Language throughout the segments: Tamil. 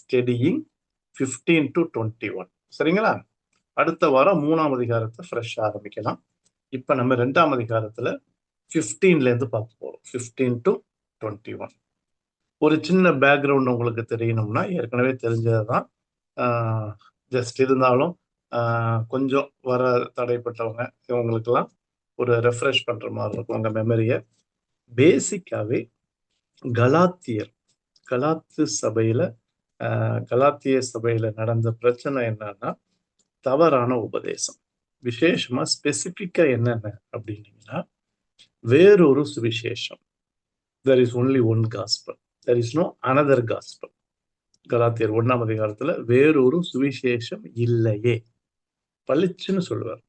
Studying 15 to 21. சரிங்களா? அடுத்த வாரம் 3ஆம் அதிகாரத்தை ஃப்ரெஷ்ஷாக ஆரம்பிக்கலாம். இப்போ நம்ம 2ஆம் அதிகாரத்தில் 15லேருந்து பார்க்க போகிறோம். 15 to 21. ஒரு சின்ன பேக்ரவுண்ட் உங்களுக்கு தெரியணும்னா ஏற்கனவே தெரிஞ்சது தான். ஜஸ்ட் இருந்தாலும் கொஞ்சம் வர தடைப்பட்டவங்க இவங்களுக்கெல்லாம் ஒரு ரெஃப்ரெஷ் பண்ணுற மாதிரி இருக்கும் உங்கள் மெமரியை. பேசிக்காகவே கலாத்திய சபையில் நடந்த பிரச்சனை என்னன்னா தவறான உபதேசம். விசேஷமா ஸ்பெசிபிக்கா என்னென்ன அப்படின்னீங்கன்னா, வேறொரு சுவிசேஷம். There is only one gospel. There is no another gospel. கலாத்தியர் 1ஆம் அதிகாரத்துல வேறொரு சுவிசேஷம் இல்லையே பளிச்சுன்னு சொல்லுவார்.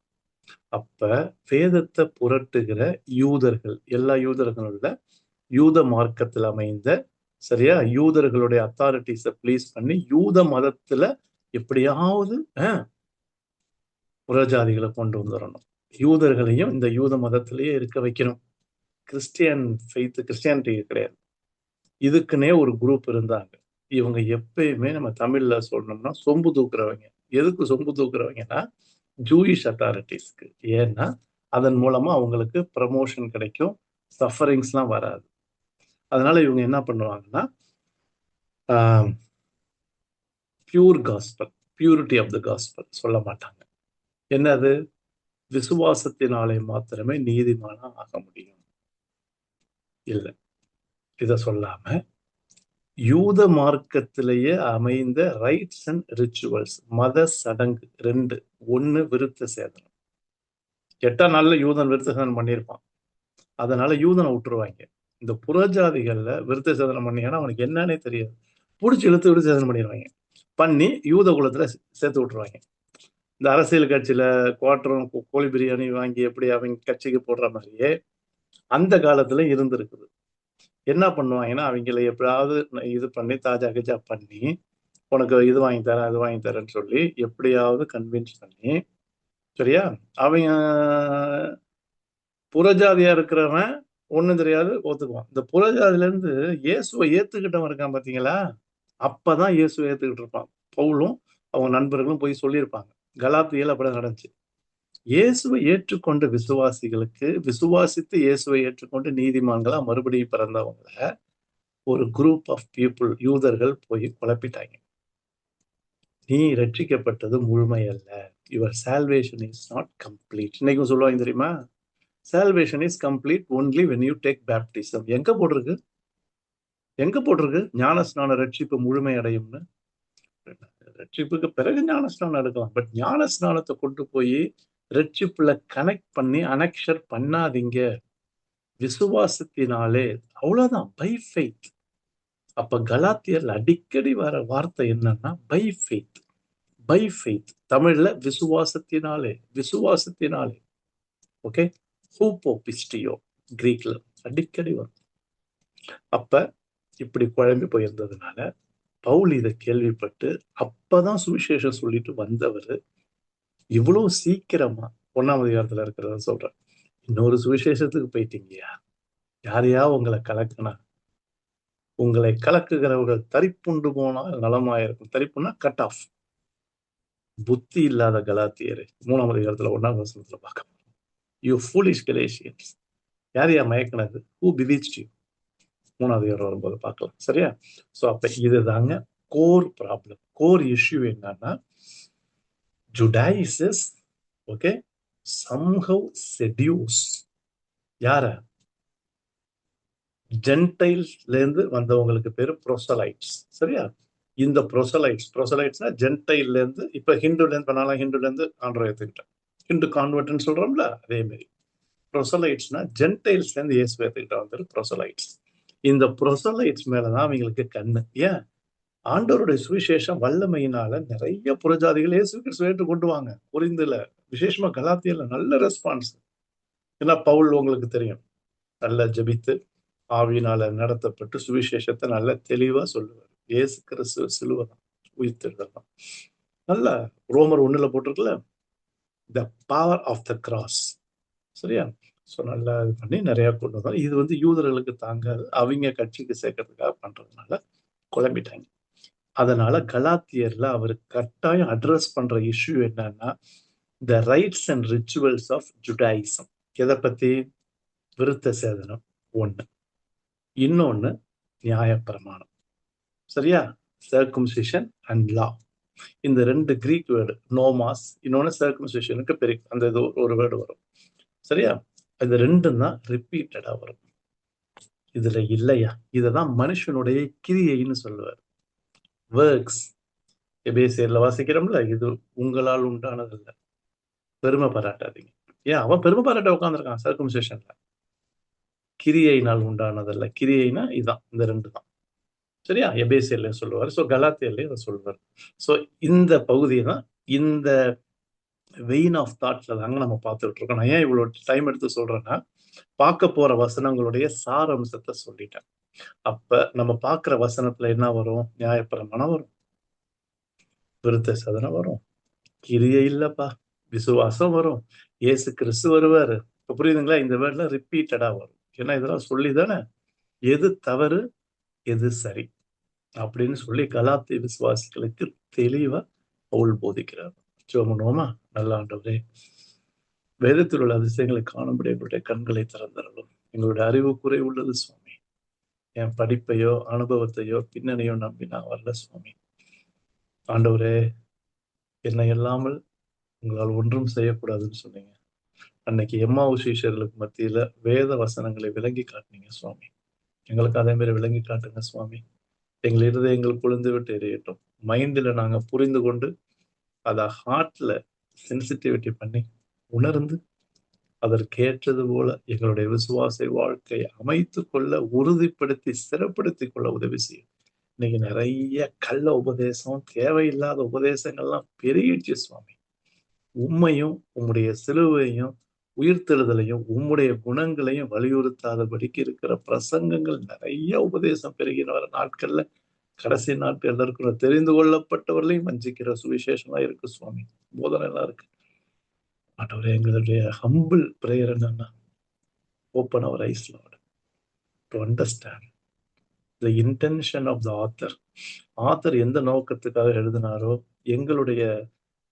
அப்ப வேதத்தை புரட்டுகிற யூதர்கள், எல்லா யூதர்களும் இல்ல, யூத மார்க்கத்தில் அமைந்த சரியா யூதர்களுடைய அத்தாரிட்டிஸை ப்ளீஸ் பண்ணி யூத மதத்துல எப்படியாவது புறஜாதிகளை கொண்டு வந்துடணும், யூதர்களையும் இந்த யூத மதத்திலேயே இருக்க வைக்கணும். கிறிஸ்டியானிட்டி கிடையாது. இதுக்குன்னே ஒரு குரூப் இருந்தாங்க. இவங்க எப்பயுமே நம்ம தமிழ்ல சொல்லணும்னா சொம்பு தூக்குறவங்க. எதுக்கு சொம்பு தூக்குறவங்கன்னா ஜூயிஷ் அத்தாரிட்டிஸ்க்கு. ஏன்னா அதன் மூலமா அவங்களுக்கு ப்ரமோஷன் கிடைக்கும், சஃபரிங்ஸ்லாம் வராது. அதனால இவங்க என்ன பண்ணுவாங்கன்னா pure gospel, purity of the gospel சொல்ல மாட்டாங்க. என்னது? விசுவாசத்தினாலே மாத்திரமே நீதிமானா ஆக முடியும் இல்லை, இத சொல்லாம யூத மார்க்கத்திலேயே அமைந்த ரைட்ஸ் அண்ட் ரிச்சுவல்ஸ், மத சடங்கு 2. 1 விருத்த சேதனம். 8ஆம் நாள்ல யூதன் விருத்த சேதனம் பண்ணியிருப்பான், அதனால யூதனை விட்டுருவாங்க. இந்த புறஜாதிகள்ல விருத்த சேதனம் பண்ணியானா அவனுக்கு என்னன்னே தெரியாது, பிடிச்சி இழுத்து விருத்த சேதனம் பண்ணிடுவாங்க. பண்ணி யூத குலத்துல சேர்த்து விட்டுருவாங்க. இந்த அரசியல் கட்சியில குவார்டரும் கோழி பிரியாணி வாங்கி எப்படி அவங்க கட்சிக்கு போடுற மாதிரியே அந்த காலத்துல இருந்திருக்குது. என்ன பண்ணுவாங்கன்னா அவங்களை எப்படியாவது இது பண்ணி தாஜா கஜா பண்ணி உனக்கு இது வாங்கி தரேன் அது வாங்கி தரேன்னு சொல்லி எப்படியாவது கன்வின்ஸ் பண்ணி, சரியா, அவங்க புறஜாதியா இருக்கிறவன் ஒண்ணும் தெரியாது ஒத்துக்குவான். இந்த புறஜாதியில இருந்து இயேசுவை ஏத்துக்கிட்டவன் இருக்கான் பாத்தீங்களா, அப்பதான் இயேசுவை ஏத்துக்கிட்டு இருப்பான். பவுலும் அவங்க நண்பர்களும் போய் சொல்லியிருப்பாங்க. கலாத்தியில அப்படிதான் நடந்துச்சு. இயேசுவை ஏற்றுக்கொண்ட விசுவாசிகளுக்கு, விசுவாசித்து இயேசுவை ஏற்றுக்கொண்டு நீதிமான்களா மறுபடியும் பிறந்தவங்கள ஒரு குரூப் ஆஃப் பீப்புள், யூதர்கள் போய் குழப்பிட்டாங்க. நீ ரட்சிக்கப்பட்டது முழுமை அல்ல, your salvation is not complete. இன்னைக்கும் சொல்லுவாங்க தெரியுமா, salvation is complete only when you take baptism. எங்க போட்டிருக்கு ஞானஸ்நான ரட்சிப்பு முழுமை அடையும்னு? ரட்சிப்புக்கு பிறகு ஞானஸ்நானம் எடுக்கலாம், பட் ஞானஸ்நானத்தை கொண்டு போய் ரட்சிப்புல கனெக்ட் பண்ணி அனெக்ஷர் பண்ணாதீங்க. விசுவாசத்தினாலே, அவ்வளவுதான், பை ஃபெய்த். அப்ப கலாத்தியர்ல அடிக்கடி வர வார்த்தை என்னன்னா பை ஃபெய்த். பை ஃபெய்த் தமிழ்ல விசுவாசத்தினாலே, விசுவாசத்தினாலே. ஓகே, ஹூப்போ பிஸ்டியோ கிரீக்ல அடிக்கடி வரும். அப்ப இப்படி குழம்பி போயிருந்ததுனால பவுல் இதை கேள்விப்பட்டு அப்பதான் சுவிசேஷம் சொல்லிட்டு வந்தவர் இவ்வளவு சீக்கிரமா 1ஆம் அதிகாரத்துல இருக்கிறத சொல்ற, இன்னொரு சுவிசேஷத்துக்கு போயிட்டீங்கயா, யாரையா உங்களை கலக்கினா, உங்களை கலக்குகிறவர்கள் தரிப்புண்டு போனால் நலமாயிருக்கும். தரிப்புன்னா கட் ஆஃப். புத்தி இல்லாத கலாத்தியரே, 3ஆம் அதிகாரத்துல 1ஆம் வசனத்துல பார்க்க, யூ ஃபூலிஷ் கலேஷியன்ஸ், யாரையா மயக்கினது, ஹூ பிவிச்ட் யூ, 3ஆம் அதிகாரம் வரும்போது பார்க்கலாம். சரியா? ஸோ அப்ப இதுதாங்க கோர் ப்ராப்ளம், கோர் இஷ்யூ. என்னன்னா ஜுடாயிசஸ் ஓகே somehow seduce யார, ஜென்டைல்ஸ்ல இருந்து வந்தவங்களுக்கு பேரு ப்ரோசலைட்ஸ். சரியா? இந்த ப்ரோசலைட்ஸ்னா ஜென்டைல்ல இருந்து, இப்ப ஹிந்துல இருந்து பண்ணாலும் ஹிந்துல இருந்து ஆண்டரை ஏத்துக்கிட்டேன், ஹிந்து கான்வெர்ட்னு சொல்றோம்ல, அதே மாதிரி ப்ரோசலைட்ஸ்னா ஜென்டைல்ஸ்ல இருந்து இயேசு ஏத்துக்கிட்ட வந்து ப்ரோசலைட்ஸ். இந்த ப்ரோசலைட்ஸ் மேலதான் அவங்களுக்கு கண்ணு. ஏன்? ஆண்டவருடைய சுவிசேஷம் வல்லமையினால நிறைய புறஜாதிகள் இயேசு கிறிஸ்துவை ஏற்றுக்கொண்டு வாங்க. புரிந்துல விசேஷமா கலாத்தியர்ல நல்ல ரெஸ்பான்ஸ். ஏன்னா பவுல் உங்களுக்கு தெரியும், நல்லா ஜெபித்து ஆவியினால நடத்தப்பட்டு சுவிசேஷத்தை நல்ல தெளிவா சொல்லுவார். இயேசு கிறிஸ்து சிலுவைதான், உயிர்த்தெழுதலாம். நல்ல ரோமர் 1ல போட்டிருக்குல்ல, the power of the cross. சரியா? ஸோ நல்லா இது பண்ணி நிறைய கொண்டு வந்தாங்க. இது யூதர்களுக்கு தாங்காது, அவங்க கட்சிக்கு சேர்க்கறதுக்காக பண்றதுனால குழம்பிட்டாங்க. அதனால கலாத்தியர்ல அவர் கட்டாயம் அட்ரஸ் பண்ற இஷ்யூ என்னன்னா the rites and rituals of Judaism. எதை பத்தி? விருத்த சேதனம் ஒண்ணு, இன்னொன்னு நியாயப்பிரமாணம். சரியா? Circumcision and law. இந்த ரெண்டு கிரீக் வேர்டு, நோமாஸ், இன்னொன்னு சர்க்கம்சிஷனுக்கு பெரிய அந்த இது ஒரு வேர்டு வரும். சரியா? இது ரெண்டும் தான் ரிப்பீட்டடா வரும். இதுல இல்லையா? இததான் மனுஷனுடைய கிரியைன்னு சொல்லுவார். ஒர்க்ஸ். எபேசியர்ல வாசிக்கிறோம்ல, இது உங்களால் உண்டானதில்லை, பெருமை பாராட்டாதீங்க. ஏன் அவன் பெருமை பாராட்ட உட்காந்துருக்கான் சர்க்கம்சிஷன்ல. கிரியையினால் உண்டானதல்ல. கிரியைனா இதுதான், இந்த ரெண்டு தான். சரியா? எபேசியர்ல சொல்லுவார். ஸோ கலாத்தியர்லயும் அதை சொல்லுவார். ஸோ இந்த பகுதியை தான் இந்த வெயின் ஆஃப் தாட்ஸ்ல தாங்க நம்ம பார்த்துட்டு இருக்கோம். நான் ஏன் இவ்வளவு டைம் எடுத்து சொல்றேன்னா, பார்க்க போற வசனங்களுடைய சாரம்சத்தை சொல்லிட்டேன். அப்ப நம்ம பார்க்கிற வசனத்துல என்ன வரும்? நியாயப்பிரமாணம் வரும், விருத்த சேதனம் வரும், கிரியை இல்லப்பா, விசுவாசம் வரும், இயேசு கிறிஸ்து வருவாரு. இப்ப புரியுதுங்களா? இந்த வேர்ட்ல ரிப்பீட்டடா வரும். ஏன்னா இதெல்லாம் சொல்லிதானே எது தவறு எது சரி அப்படின்னு சொல்லி கலாத்திய விசுவாசிகளுக்கு தெளிவா பவுல் போதிக்கிறார். ஜெபம். நல்ல ஆண்டவரே, வேதத்தில் உள்ள அதிசயங்களை காணும்படி எங்களுடைய கண்களை திறந்தரலும். எங்களுடைய அறிவு குறை உள்ளது சுவாமி. என் படிப்பையோ அனுபவத்தையோ பின்னணியோ நம்பி நான் வரல சுவாமி. ஆண்டவரே, என்னை இல்லாமல் உங்களால் ஒன்றும் செய்யக்கூடாதுன்னு சொன்னீங்க. அன்னைக்கு எம்மாவு சீஷர்களுக்கு மத்தியில வேத வசனங்களை விளங்கி காட்டினீங்க சுவாமி. எங்களுக்கு அதே மாதிரி விளங்கி காட்டுங்க சுவாமி. எங்கள் இருதயங்கள் குளிர்ந்து விட்டு எரியட்டும். மைண்ட்ல நாங்க புரிந்து கொண்டு அதை ஹார்ட்ல சென்சிட்டிவிட்டி பண்ணி உணர்ந்து அதற்கேற்றது போல எங்களுடைய விசுவாச வாழ்க்கையை அமைத்து கொள்ள, உறுதிப்படுத்தி சிறப்படுத்தி கொள்ள உதவி செய்யும். இன்னைக்கு நிறைய கள்ள உபதேசம், தேவையில்லாத உபதேசங்கள்லாம் பெருகிடுச்சு சுவாமி. உண்மையும் உம்முடைய சிலுவையும் உயிர்த்தெழுதலையும் உம்முடைய குணங்களையும் வலியுறுத்தாதபடிக்கு இருக்கிற பிரசங்கங்கள் நிறைய உபதேசம் பெருகின வர நாட்கள்ல, கடைசி நாட்கள்ல இருக்கிற தெரிந்து கொள்ளப்பட்டவர்களையும் வஞ்சிக்கிற சுவிசேஷமா இருக்கு சுவாமி. போதனை எல்லாம் இருக்கு. ஆண்டவரே, எங்களுடைய ஹம்பிள் பிரேயர் என்னன்னா, open our eyes Lord to understand the intention of the author. Author எந்த நோக்கத்துக்காக எழுதினாரோ, எங்களுடைய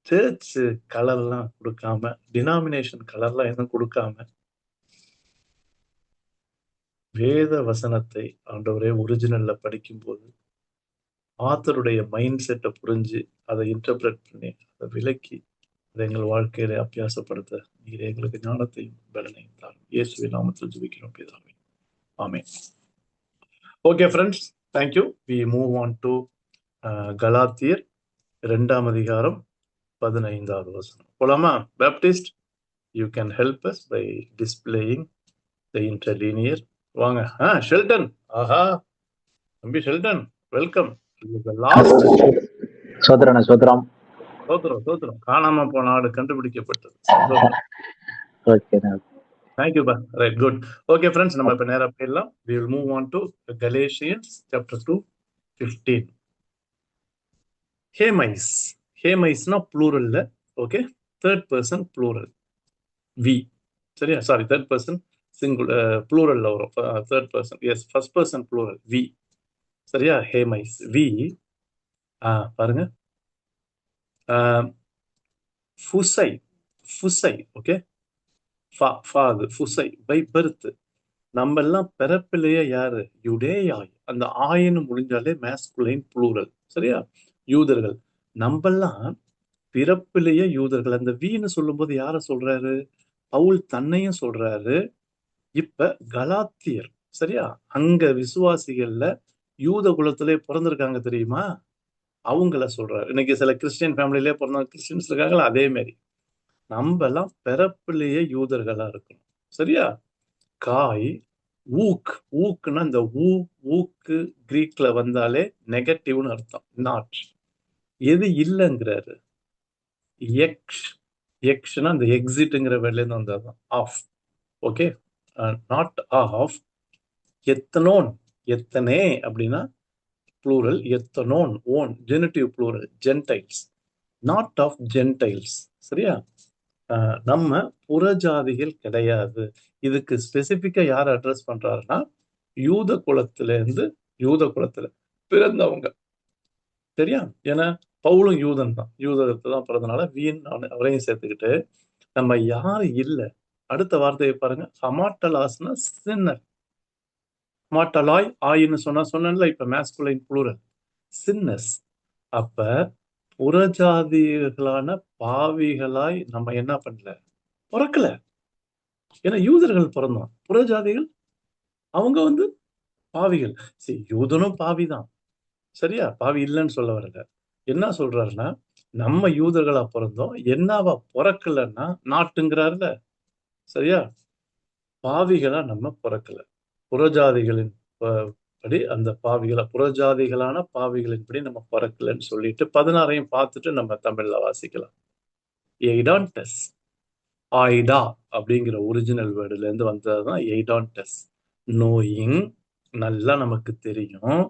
சர்ச் கலர்லாம் கொடுக்காம, டினாமினேஷன் கலர்லாம் எதுவும் கொடுக்காம, வேத வசனத்தை ஆண்டவரே ஒரிஜினல்ல படிக்கும்போது ஆத்தருடைய மைண்ட் செட்டை புரிஞ்சு அதை இன்டர்பிரட் பண்ணி அதை விளக்கி அதை எங்கள் வாழ்க்கையில அபியாசப்படுத்த நீர் எங்களுக்கு ஞானத்தையும் பலனையும் தாரும். இயேசுவின் நாமத்தில் ஜெபிக்கிறோம் பிதாவே. ஆமென். Okay friends, thank you. We move on to கலாத்தியர் 2ஆம் அதிகாரம் 15வது வசனம். போலாமா? Baptist, you can help us by displaying the interlinear. வாங்க. ஷெல்டன். ஆஹா, தம்பி ஷெல்டன், வெல்கம். லாஸ்ட் சோதரம் சோத்திரம். காணாம போன ஆடு கண்டுபிடிக்கப்பட்டது. தேங்க்யூபா. Right, good. ஓகே ஃப்ரெண்ட்ஸ், நம்ம இப்ப நேரா போயிடலாம். we will move on to Galatians chapter 2:15. ஹேமைஸ். ஹேமைஸ்னா ப்ளூரல்ல. Okay, third person plural, we. சரியா? சாரி, தேர்ட் பர்சன் சிங்குலர் ப்ளூரல்ல வரும். Third person, yes, first person plural, we. சரியா? ஹேமைஸ், வி. பாருங்க, ஃபுசை. ஓகே, ஃபுசை பை பர்த். நம்ம எல்லாம் பிறப்பிலேயே யாரு? யுடேயாய். அந்த ஆயின்னு முடிஞ்சாலே மேஸ்குலைன் ப்ளூரல். சரியா? யூதர்கள். நம்மெல்லாம் பிறப்பிலேயே யூதர்கள். அந்த வீன்னு சொல்லும் போது யார சொல்றாரு? பவுல் தன்னையும் சொல்றாரு. இப்ப கலாத்தியர், சரியா, அங்க விசுவாசிகள்ல யூத குலத்திலே பிறந்திருக்காங்க தெரியுமா, அவங்கள சொல்றாரு. இன்னைக்கு சில கிறிஸ்டியன் ஃபேமிலிலே பிறந்த கிறிஸ்டியன்ஸ் இருக்காங்களா, அதே மாதிரி நம்ம எல்லாம் பிறப்பிலேயே யூதர்களா இருக்கணும். சரியா? காய், ஊக்குன்னா இந்த ஊக்கு கிரீக்ல வந்தாலே நெகட்டிவ்னு அர்த்தம், நாட். எது இல்லைங்கிறாரு? எக்ஸ்னா அந்த எக்ஸிட்ங்கிற வேர்ட்ல இருந்து வந்ததுதான், ஆஃப். Okay, not of. எத்தனோன், எத்தனே அப்படின்னா ப்ளூரல், எத்தனோன் ஓன், genitive plural, gentiles, not of gentiles. சரியா? நம்ம புறஜாதிகள் கிடையாது. இதுக்கு ஸ்பெசிபிக்கா யார் அட்ரஸ் பண்றாருன்னா, யூத குலத்துல பிறந்தவங்க. சரியா? ஏன்னா பவுலும் யூதன் தான், யூதத்தை தான் பிறந்தனால வீண் அவரையும் சேர்த்துக்கிட்டு நம்ம யாரு இல்ல. அடுத்த வார்த்தையை பாருங்க, ஹமாட்டலாஸ்னா சின்னர். ஹமாட்டலாய் ஆயின்னு சொன்னேன்ல, இப்ப மேஸ்குலைன் ப்ளூரல், சின்னஸ். அப்ப புறஜாதிகளான பாவிகளாய் நம்ம என்ன பண்ணல, பிறக்கல. ஏன்னா யூதர்கள் பிறந்தோம், புறஜாதிகள் அவங்க பாவிகள். சரி, யூதனும் பாவிதான், சரியா? பாவி இல்லைன்னு சொல்ல வரல. என்ன சொல்றாருன்னா, நம்ம யூதர்களா பிறந்தோம், என்னவா பிறக்கலன்னா நாட்டுங்கிறாருல, சரியா? பாவிகளா நம்ம பிறக்கல. புறஜாதிகளின் படி அந்த புறஜாதிகளான பாவிகளின்படி நம்ம பிறக்கலன்னு சொல்லிட்டு 16ஐயும் பார்த்துட்டு நம்ம தமிழ்ல வாசிக்கலாம். எய்டான்டஸ், ஆய்டா அப்படிங்கிற ஒரிஜினல் வேர்டுல இருந்து வந்ததுதான் எய்டான்டஸ். நோயிங், நல்லா நமக்கு தெரியும்.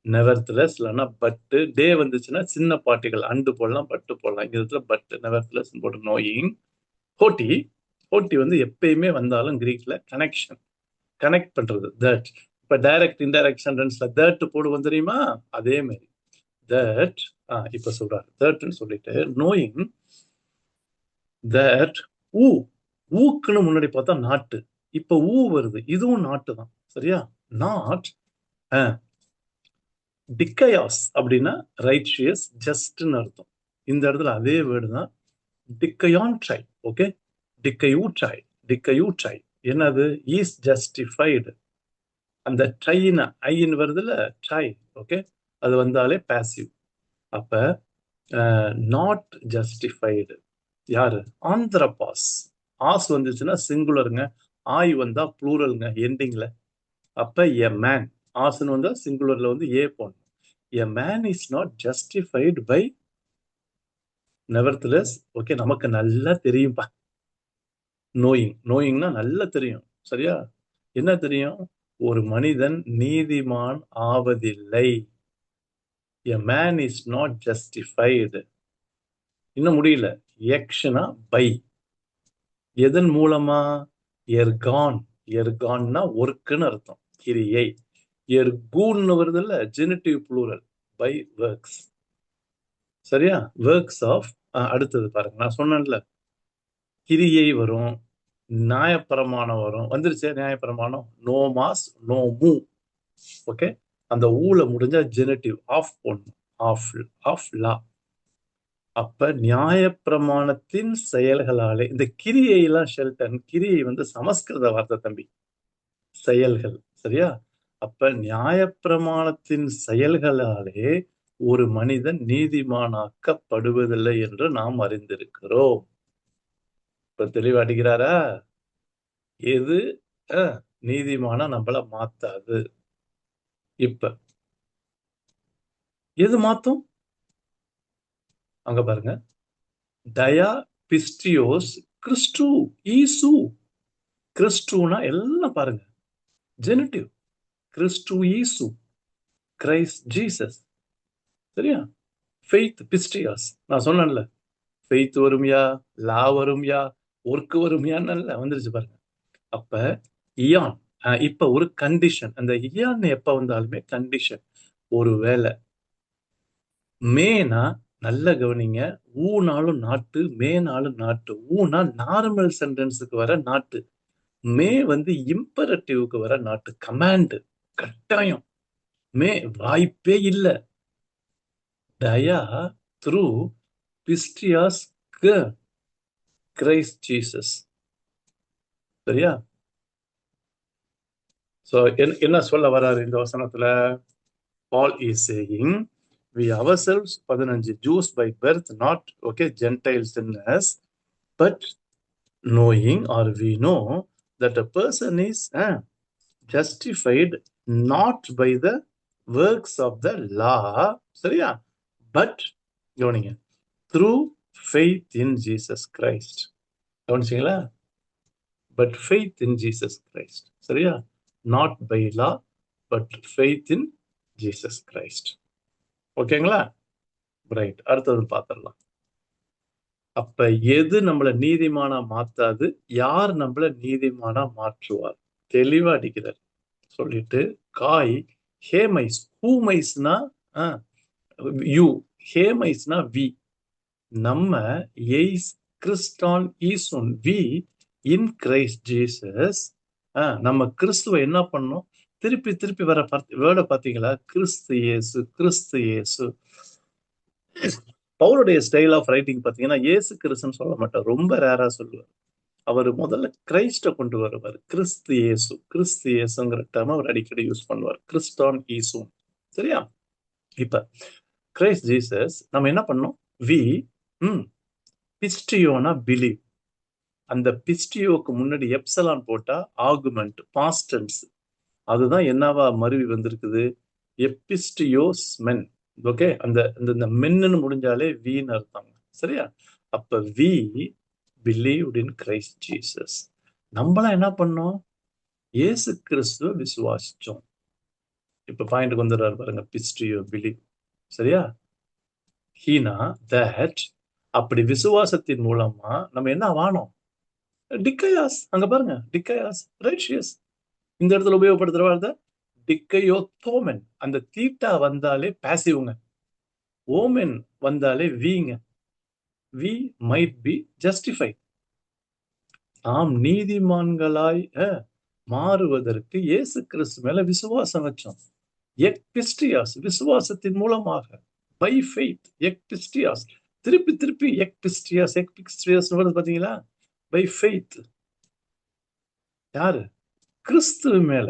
நெவர்த்லெஸ் இல்லைன்னா பட்டு, டே வந்துச்சுன்னா சின்ன பாட்டிகள் அண்டு போடலாம், பட்டு போடலாம். இந்த இடத்துல பட்டு, நெவர்த்லெஸ் போட்டு நோயிங். ஹோட்டி, ஹோட்டி எப்பயுமே வந்தாலும் கிரீக்ல கனெக்ஷன், கனெக்ட் பண்றது. தட் இப்ப டைரக்ட் இன்டைரக்ட் சென்டென்ஸ்ல தட் போடுவோம் தெரியுமா, அதே மாதிரி தட். இப்ப சொல்றாரு தட்னு சொல்லிட்டு, நோயிங் தட் ஊ, ஊக்குன்னு முன்னாடி பார்த்தா நாட்டு, இப்ப ஊ வருது, இதுவும் நாட்டு தான், சரியா? நாட் டிக்கையாஸ் அப்படின்னா ரைச்சியஸ், ஜஸ்ட்னு அர்த்தம். இந்த இடத்துல அதே வேர்டு தான் டிக்கையான் ட்ரை. ஓகே, டிக்கையூட்ரை, டிக்கையூட்ரை என்னது, இஸ் ஜஸ்டிஃபைடு. அந்த ட்ரைன்னு ஐன்னு வருதுல்ல, ட்ரை, ஓகே, அது வந்தாலே பாசிவ். அப்ப நாட் ஜஸ்டிஃபைடு யாரு, ஆந்திரபாஸ். ஆஸ் வந்துச்சுன்னா சிங்குலருங்க, ஆய் வந்தா ப்ளூரலுங்க எண்டிங்ல. அப்ப எ மேன், ஆஸ்ன்னு வந்தா சிங்குலர்ல ஏ போடணும். A man is not justified by nevertheless. Okay, நமக்கு நல்லா தெரியும்பா. நோயிங், நோயிங்னா நல்லா தெரியும், சரியா? என்ன தெரியும், ஒரு மனிதன் நீதிமான் ஆவதில்லை. A man is not justified. இன்னும் முடியல, எக்ஷனா பை, எதன் மூலமா, எர்கான். எர்கான்னா ஒர்க்குன்னு அர்த்தம், கிரியை. எர்கூன்னு வருதுல்ல, ஜெனிட்டிவ் ப்ளூரல், பை ஒர்க்ஸ், சரியா? Works of. அடுத்தது பாருங்க, நான் சொன்னேன்ல, கிரியை வரும், நியாயப்பிரமாணம் வரும், வந்துருச்சே நியாயப்பிரமாணம். நோ மாஸ் நோ மூ. ஓகே, அந்த ஊல முடிஞ்சா ஜெனட்டிவ் ஆஃப் போடணும், ஆஃப், ஆஃப் லா. அப்ப நியாயப்பிரமாணத்தின் செயல்களாலே, இந்த கிரியை எல்லாம் ஷெல்டன், கிரியை சமஸ்கிருத வார்த்தை தம்பி, செயல்கள், சரியா? அப்ப நியாயப்பிரமாணத்தின் செயல்களாலே ஒரு மனிதன் நீதிமானாக்கப்படுவதில்லை என்று நாம் அறிந்திருக்கிறோம். இப்ப தெளிவாடிக்கிறாரா? எது நீதிமானா நம்மள மாத்தாது. இப்ப எது மாத்தும், அங்க பாருங்க, டயா பிஸ்டியோஸ் கிறிஸ்டு ஈசு. கிறிஸ்டுனா எல்லாம் பாருங்க ஜெனிட்டிவ், கிறிஸ்டு ஈசு, கிரைஸ்ட் ஜீசஸ், சரியா? ஃபெய்த் பிஸ்டியாஸ், நான் சொன்னேன்ல, ஃபெய்த் வரும்யா, லா வரும்யா, ஒர்க் வரும்யான்னு வந்துருச்சு பாருங்க. அப்ப இயான், இப்ப ஒரு கண்டிஷன், அந்த இயான் எப்ப வந்தாலுமே கண்டிஷன். ஒரு வேலை மேனா, நல்ல கவனிங்க, ஊனாலும் நாட்டு, மேனாலும் நாட்டு. ஊனா நார்மல் சென்டென்ஸுக்கு வர நாட்டு, மே இம்பரட்டிவ்க்கு வர நாட்டு, கமாண்ட், கட்டாயம். மே வாய்ப்பே இல்ல. டயா த்ரூ பிஸ்டியாஸ் கிரைஸ்ட் ஜீசஸ், சரியா? சோ என்ன சொல்ல வர்றாரு இந்த வசனத்துல? Paul is saying, we ourselves 15 Jews by birth, not okay Gentiles in us, but knowing, or we know that a person is justified not by the works of the law, சரியா? But கவனிங்க, through faith in Jesus Christ. கவனிச்சிங்களா? But faith in Jesus Christ, சரியா? Not by law, but faith in Jesus Christ. ஓகேங்களா? ரைட், அடுத்தது பார்த்துடலாம். அப்ப எது நம்மள நீதிமானா மாத்தாது, யார் நம்மள நீதிமானா மாற்றுவார்? தெளிவா அடிக்கிறார். சொல்லிட்டு காய் ஹேமைஸ், ஹூமைஸ்னா யூ. ஹேமைஸ்னா வி. நம்ம எய்ஸ் கிறிஸ்டான் ஈசுன் வி இன் கிரைஸ்ட் ஜீசஸ். நம்ம கிறிஸ்துவ என்ன பண்ணோம்? திருப்பி திருப்பி வர வேர்டை பார்த்தீங்களா? கிறிஸ்து இயேசு, கிறிஸ்து இயேசு. பவுலுடைய ஸ்டைல் ஆஃப் ரைட்டிங் பார்த்தீங்கன்னா இயேசு கிறிஸ்துன்னு சொல்ல மாட்டார், ரொம்ப ரேரா சொல்லுவார். அவர் முதல்ல கிரைஸ்ட கொண்டு வருவார். கிறிஸ்து இயேசு, கிறிஸ்து இயேசுங்கிற டேர்ம் அவர் அடிக்கடி யூஸ் பண்ணுவார். கிறிஸ்டான் ஈசுன். சரியா? இப்ப கிரைஸ்ட் ஜீசஸ் நம்ம என்ன பண்ணோம்? வி பிஸ்டியோனா பிலீவ். அந்த பிஸ்டியோக்கு முன்னாடி எப்சலான் போட்டா ஆகுமெண்ட், பாஸ்ட் டென்ஸ். அதுதான் என்னவா மருவி வந்திருக்குது? எபிஸ்டியோஸ் மென். ஓகே, அந்த மென்னு முடிஞ்சாலே வீன்னு அர்த்தம். சரியா? அப்ப we believed in Christ Jesus. நம்மளாம் என்ன பண்ணோம்? இயேசு கிறிஸ்துவ விசுவாசிச்சோம். இப்ப பாயிண்ட்க்கு வந்துடுறாரு பாருங்க. பிஸ்டியோ பிலீவ். சரியா? ஹீனா தட். அப்படி விசுவாசத்தின் மூலமா நம்ம என்ன வானோம்? டிக்கையாஸ். அங்க பாருங்க, டிக்கையாஸ் ரைச்சியஸ். இந்த இடத்துல உபயோகப்படுத்துற வார்த்தை டிக்கையோ தோமென். அந்த தீட்டா வந்தாலே பாசிவ்ங்க, ஓமென் வந்தாலே வீங்க. We might be justified. நாம் நீதிமான்களாய் மாறுவதற்கு இயேசு கிறிஸ்து மேல விசுவாசம் வச்சோம். எக்பிஸ்டியாஸ், விசுவாசத்தின் மூலமாக. பை ஃபெய்த், எக்பிஸ்டியாஸ். திருப்பி திருப்பி எக்பிஸ்டியாஸ் எக்பிஸ்டியாஸ் வருது பாத்தீங்களா? By faith. யாரு? கிறிஸ்துவ மேல,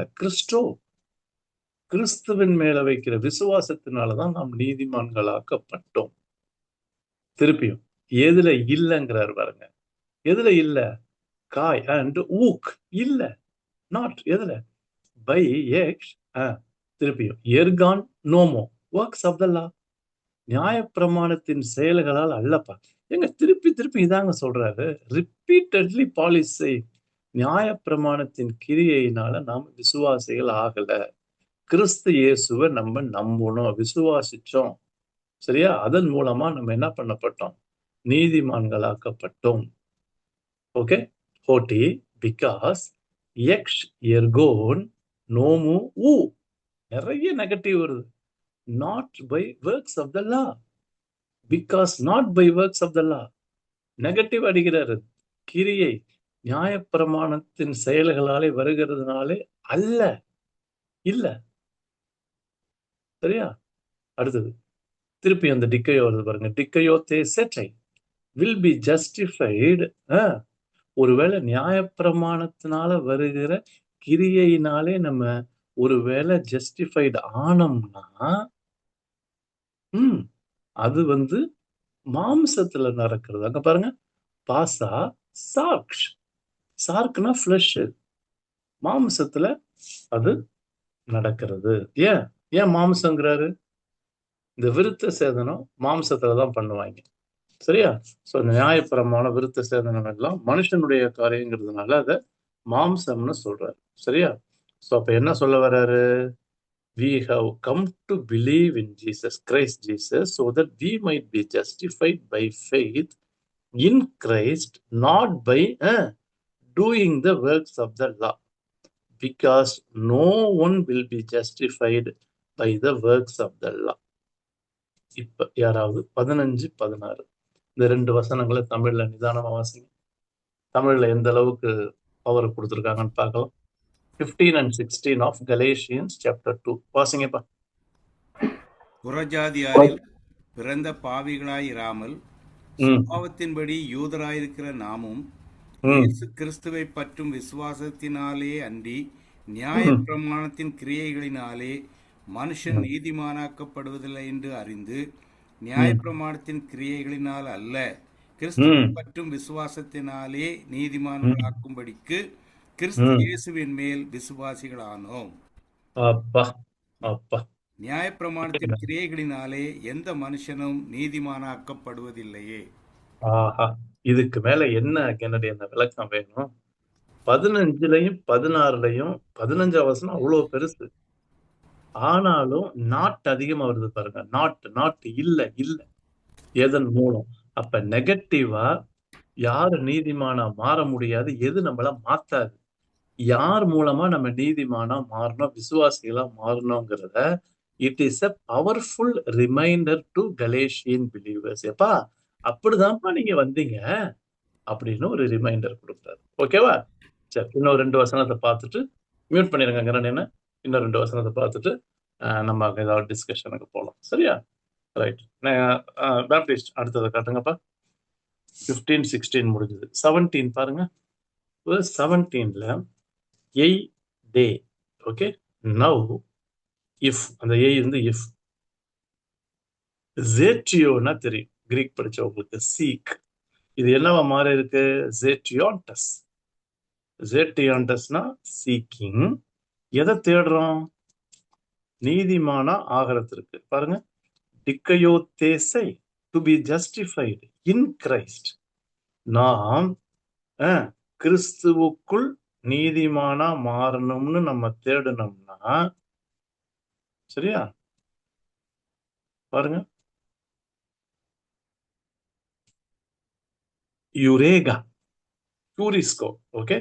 கிறிஸ்துவின் மேல வைக்கிற விசுவாசத்தினாலதான் நாம் நீதிமான்களாக்கப்பட்டோம். திருப்பியும் எதுல இல்லைங்கிறார் பாருங்க. எதுல இல்ல? காய் அண்ட் ஊக் இல்ல, நாட். எதுல? பை எக்ஸ். திருப்பியும் எர்கான் நோமோ ஒர்க்ஸ் ஆஃப் த லா. நியாயப்பிரமாணத்தின் செயல்களால் அல்லப்பா. எங்க திருப்பி திருப்பி இதாங்க சொல்றாரு. ரிப்பீட்டட்லி பாலிசை. நியாயப்பிரமாணத்தின் கிரியையினால நாம் விசுவாசிகள் ஆகல. கிறிஸ்து இயேசுவை நம்ம நம்பணும், விசுவாசிச்சோம். சரியா? அதன் மூலமா நம்ம என்ன பண்ணப்பட்டோம்? நீதிமான்களாக்கப்பட்டோம். ஓகே. ஹோட்டி பிகாஸ் எக்ஸ் எர்கோன் நோமு ஊ. நிறைய நெகட்டிவ் வருது. Not by works of the law. Because not by works of the law. Negative அடிக்கிறாரு. கிரியை நியாயப்பிரமாணத்தின் செயல்களாலே வருகிறதுனாலே அல்ல, இல்ல. சரியா? அடுத்தது திருப்பி அந்த டிக்கையோ வருது பாருங்க. டிக்கையோ தே செட்டை வில் பி ஜஸ்டிஃபைடு. ஒருவேளை நியாயப்பிரமாணத்தினால வருகிற கிரியையினாலே நம்ம ஒருவேளை ஜஸ்டிஃபைடு ஆனோம்னா அது மாம்சத்துல நடக்கிறது. அங்க பாருங்க, பாசா சார்க்ஸ். சார்க்னா ஃபிளஷ். மாம்சத்துல அது நடக்கிறது. ஏன் ஏன் மாம்சங்கிறாரு? இந்த விருத்த சேதனம் மாம்சத்துலதான் பண்ணுவாங்க. சரியா? சோ இந்த நியாயப்பிரமான விருத்த சேதனம் எல்லாம் மனுஷனுடைய காரியங்கிறதுனால அதை மாம்சம்னு சொல்றாரு. சரியா? சோ அப்ப என்ன சொல்ல வர்றாரு? We have come to believe in Jesus Christ Jesus so that we might be justified by faith in Christ, not by doing the works of the law, because no one will be justified by the works of the law. இப்ப யாராவது 15, 16 இந்த 2 வசனங்களை தமிழ்ல நிதானமா வாசிங்க. தமிழ்ல எந்த அளவுக்கு பவர் கொடுத்துருக்காங்கன்னு பார்க்கலாம். 15 and 16 of Galatians chapter 2 வாசிங்கப்பா. புறஜாதியாரில் பிறந்த பாவிகளாயிராமல் சுபாவத்தின்படி யூதராயிருக்கிற நாமும் இயேசு கிறிஸ்துவை பற்றும் விசுவாசத்தினாலே அன்றி நியாயப்பிரமாணத்தின் கிரியைகளினாலே மனுஷன் நீதிமானாக்கப்படுவதில்லை என்று அறிந்து, நியாயப்பிரமாணத்தின் கிரியைகளினால் அல்ல, கிறிஸ்துவை பற்றும் விசுவாசத்தினாலே நீதிமான்களாக்கும்படிக்கு கிறிஸ்து இயேசுவின் மேல் விசுவாசிகளானோம். நியாயப்பிரமாணத்தின் கிரியைகளினாலே எந்த மனுஷனும் நீதிமானாக்கப்படுவதில்லையே. ஆஹா, இதுக்கு மேல என்ன கென்னடி அந்த விளக்கம் வேணும்? 15லயும் 16லயும் 15ஆம் வசனம் அவ்வளவு பெருசு. ஆனாலும் நாட் அதிகமா வருது பாருங்க. நாட் இல்ல இல்ல. எதன் மூலம்? அப்ப நெகட்டிவா யாரு நீதிமானா மாற முடியாது, எது நம்மள மாத்தாது. யார் மூலமா நம்ம நீதிமானா மாறணும், விசுவாசிகளா மாறணுங்கிறத it is a powerful reminder to Galatian believers. எப்பா அப்படிதான்ப்பா நீங்க வந்தீங்க அப்படின்னு ஒரு ரிமைண்டர் கொடுக்குறாரு. ஓகேவா? சரி, இன்னும் 2 வசனத்தை பார்த்துட்டு மியூட் பண்ணிருங்க. என்ன இன்னும் 2 வசனத்தை பார்த்துட்டு நம்ம ஏதாவது டிஸ்கஷனுக்கு போகலாம். சரியா? ரைட். பேப்டிஸ்ட் அடுத்ததை காட்டுங்கப்பா. 15, 16 முடிஞ்சது. 17 பாருங்க. 17ல ஏ டே. ஓகே, நவ் இஃப், அந்த ஏ வந்து இஃப். ஜேட்டியோனா தெரியும், கிரீக் படிச்சவங்களுக்கு. சீக், இது என்னவா மாறி இருக்கு? ஜேட்டியான்டஸ். ஜேட்டியான்டஸ்னா சீக்கிங். எதை தேடுறோம்? நீதிமானா ஆகிறதுக்கு. பாருங்க, டிக்கையோத்தேசை, to be justified in Christ. நாம் கிறிஸ்துவுக்குள் நீதிமானா மாறணும்னு நம்ம தேடணும்னா, சரியா? பாருங்க, யுரேகா, கியூரிஸ்கோ. ஓகே,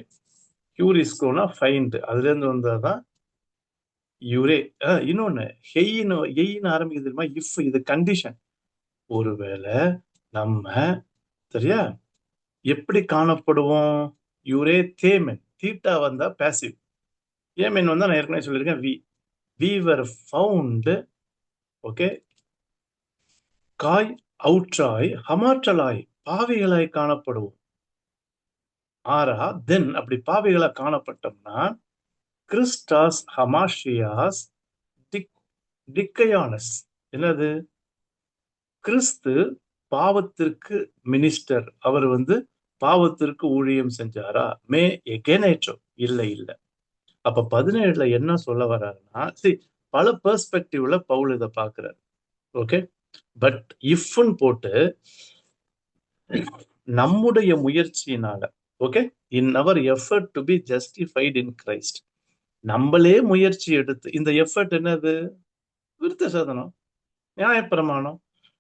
கியூரிஸ்கோனா ஃபைண்ட், அதுல இருந்து வந்ததுதான் யுரே. இன்னொன்னு எயின்னு ஆரம்பிக்குது தெரியுமா? இஃப், இது கண்டிஷன். ஒருவேளை நம்ம, சரியா, எப்படி காணப்படுவோம்? யுரே தேமென், தீட்டா வந்தா பாசிவ், ஏமென் வந்தா நான் ஏற்கனவே சொல்லியிருக்கேன் வி வர் ஃபவுண்ட். ஓகே, காய் அவுற்றாய் ஹமாற்றலாய், பாவிகளாய் காணப்படுவோம். ஆரா தென், அப்படி பாவிகளா காணப்பட்டோம்னா, கிறிஸ்டாஸ் ஹமாஷியாஸ் டிக்கையானஸ். என்னது? கிறிஸ்து பாவத்திற்கு மினிஸ்டர். அவர் பாவத்திற்கு ஊழியம் செஞ்சாரா? மே எகெனேட்டோ, இல்லை. அப்ப 17ல என்ன சொல்ல வர்றாருன்னா, பல பெர்ஸ்பெக்டிவ்ல பவுல் இதை பாக்குறாரு. ஓகே, பட் இஃப்னு போட்டு நம்முடைய முயற்சியினால, okay, in our effort to be justified in Christ, நம்மளே முயற்சி எடுத்து, இந்த எஃபர்ட் என்னது? விருத்த சாதனம், நியாயப்பிரமாணம்.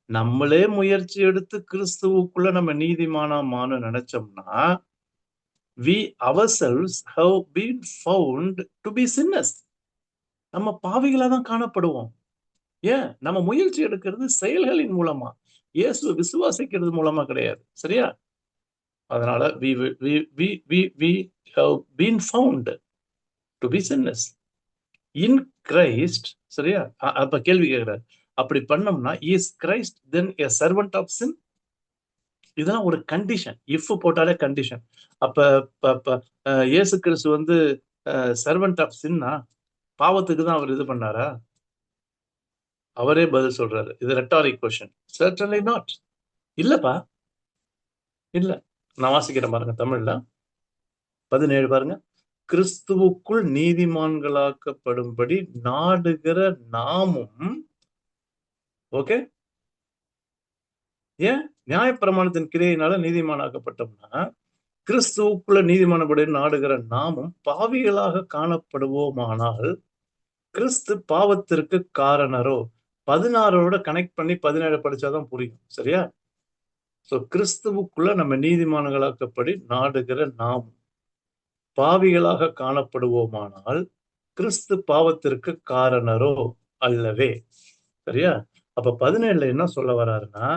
நம்மளே முயற்சி எடுத்து கிறிஸ்துவுக்குள்ள நம்ம நீதிமானமானு நினைச்சோம்னா, we ourselves have been found to be sinners. நம்ம பாவிகளா தான் காணப்படுவோம். ஏன்? நம்ம முயற்சி எடுக்கிறது செயல்களின் மூலமா, இயேசு விசுவாசிக்கிறது மூலமா கிடையாது. சரியா? அதனால we have been found to be sinners in Christ. சரியா? அப்ப கேள்வி கேட்கிறார், அப்படி பண்ணோம்னா is Christ then a servant of sin? இதெல்லாம் ஒரு கண்டிஷன். இஃப் போட்டாலே கண்டிஷன். அப்ப இயேசு கிறிஸ்து சர்வெண்ட் ஆஃப் சின்னா? பாவத்துக்கு தான் அவர் இது பண்ணாரா? அவரே பதில் சொல்றாரு. இது ரெட்டாரிக் கொஸ்டின். Certainly not. இல்லப்பா, இல்ல. நான் வாசிக்கிறேன் பாருங்க, தமிழ்ல 17 பாருங்க. கிறிஸ்துவுக்குள் நீதிமான்களாக்கப்படும்படி நாடுகிற நாமும், ஓகே, ஏன்? நியாயப்பிரமாணத்தின் கிரியையினால நீதிமானாக்கப்பட்டோம்னா, கிறிஸ்துவுக்குள்ள நீதிமானபடி நாடுகிற நாமும் பாவிகளாக காணப்படுவோமானால், கிறிஸ்து பாவத்திற்கு காரணரோ. 16ஓட கனெக்ட் பண்ணி 17 படிச்சாதான் புரியும். சரியா? சோ கிறிஸ்துவுக்குள்ள நம்ம நீதிமான்களாக்கப்படி நாடுகிற நாம் பாவிகளாக காணப்படுவோமானால், கிறிஸ்து பாவத்திற்கு காரணரோ அல்லவே. சரியா? அப்ப 17ல என்ன சொல்ல வர்றாருன்னா,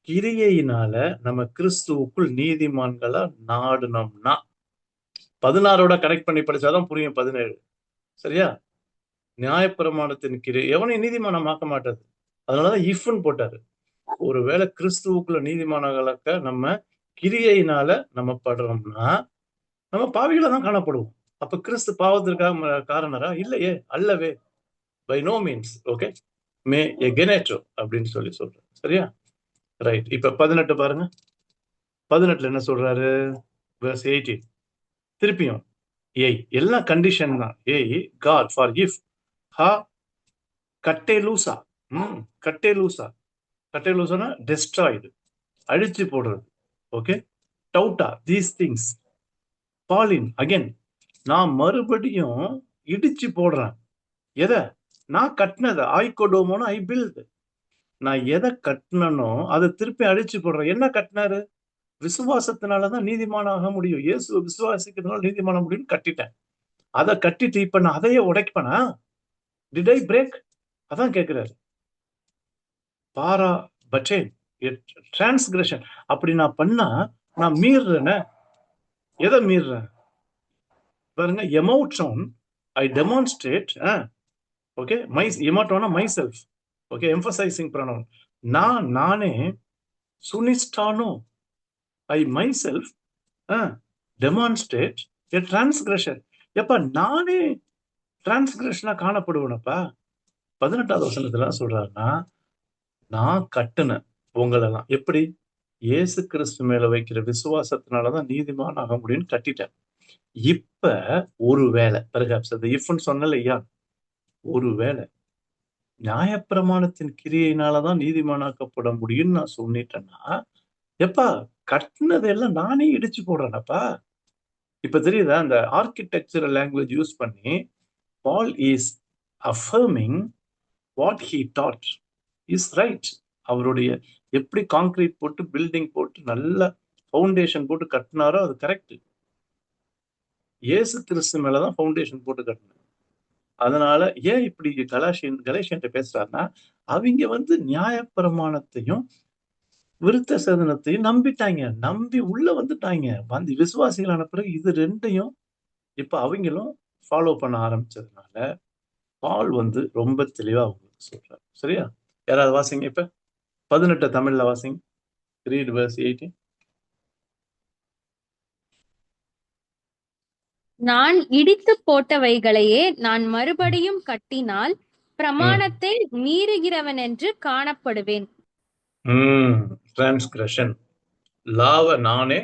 கிரியையினால நம்ம கிறிஸ்துவுக்குள் நீதிமான்களா நாடுனோம்னா, 16ஓட கனெக்ட் பண்ணி படிச்சாதான் புரியும் 17. சரியா? நியாயப்பிரமாணத்தின் கிரியை எவனையும் நீதிமானமாக்க மாட்டாது. அதனாலதான் இஃப்னு போட்டாரு. ஒருவேளை கிறிஸ்துவுக்குள்ள நீதிமானங்களாக்க நம்ம கிரியையினால நம்ம படுறோம்னா, நம்ம பாவிகளா தான் காணப்படுவோம். அப்ப கிறிஸ்து பாவத்திற்காக காரணரா? இல்லையே, அல்லவே, பை நோ மீன்ஸ். ஓகே, மே எகெனேட்டோ அப்படின்னு சொல்றேன். சரியா? ரைட். இப்ப 18 பாருங்க. 18ல என்ன சொல்றாரு? verse 18. திருப்பியும் ஏய், எல்லாம் கண்டிஷன் தான். ஏய், காட் ஃபார் இஃப் ஹா கட்டேலூசா. கட்டேலூசானா டெஸ்ட்ராய்டு, அழிச்சு போடுறது. ஓகே, டவுட்டா தீஸ் திங்ஸ் பாலின் அகைன், நான் மறுபடியும் இடிச்சு போடுறேன். எதை? நான் கட்டினதை. ஐகோடோமோனோ ஐ பில்ட். நான் எதை கட்டினோ அதை திருப்பி அழிச்சு போடுறேன். என்ன கட்டினாரு? விசுவாசத்தினாலதான் நீதிமானாக முடியும். இயேசு விசுவாசிக்கிறதுனால நீதிமான முடியும்னு கட்டிட்டேன். அதை கட்டிட்டு இப்ப நான் அதையே உடைப்பேனா? Did I break? அதான் கேட்கிறாரு. பாரா பட்டேன் டிரான்ஸ்கிரஷன். அப்படி நான் பண்ணா நான் மீறுறேனே. எதை மீறுறேன் பாருங்க. எமோட்ரோன் ஐ டெமான்ஸ்ட்ரேட். ஓகே, எமோட்ரோனா myself. Okay, emphasizing pronoun. நானே சுனிஸ்டானோ I myself demonstrate a transgression. எப்ப நானே டிரான்ஸ்கிரஷனா காணப்படுவேனப்பா. 18வது வசனத்துல சொல்றாருன்னா, நான் கட்டுனேன் உங்களெல்லாம். எப்படி? இயேசு கிறிஸ்து மேல வைக்கிற விசுவாசத்தினாலதான் நீதிமான் ஆக முடியும்னு கட்டிட்டேன். இப்ப ஒருவேளை பெர்ஹாப்ஸ் அது இஃப்னு சொன்னல ஐயா, ஒருவேளை நியாயப்பிரமாணத்தின் கிரியையினாலதான் நீதிமானாக்கப்பட முடியும்னு நான் சொல்லிட்டேன்னா, எப்பா கட்டினதெல்லாம் நானே இடிச்சு போடுறேனப்பா. இப்ப தெரியுதா? அந்த ஆர்கிடெக்சரல் லாங்குவேஜ் யூஸ் பண்ணி Paul is affirming what he taught is right. அவருடைய எப்படி கான்கிரீட் போட்டு பில்டிங் போட்டு நல்ல ஃபவுண்டேஷன் போட்டு கட்டினாரோ அது கரெக்ட். இயேசு கிறிஸ்து மேலதான் ஃபவுண்டேஷன் போட்டு கட்டினார். அதனால ஏன் இப்படி கலேஷியன்ட்ட பேசுறாருன்னா, அவங்க நியாயப்பிரமாணத்தையும் விருத்த சேதனத்தையும் நம்பிட்டாங்க. நம்பி உள்ள வந்துட்டாங்க. வந்து விசுவாசிகளான பிறகு இது ரெண்டையும் இப்ப அவங்களும் ஃபாலோ பண்ண ஆரம்பிச்சதுனால பால் ரொம்ப தெளிவா அவங்களுக்கு சொல்றாரு. சரியா? யாராவது வாசிங்க இப்ப 18 தமிழ்ல வாசிங்க. read verse 18. நான் இடித்து போட்டவைகளையே நான் மறுபடியும் கட்டினால் பிரமாணத்தை மீறுகிறவன் என்று காணப்படுவேன். டிரான்ஸ்கிரஷன் லாவை நானே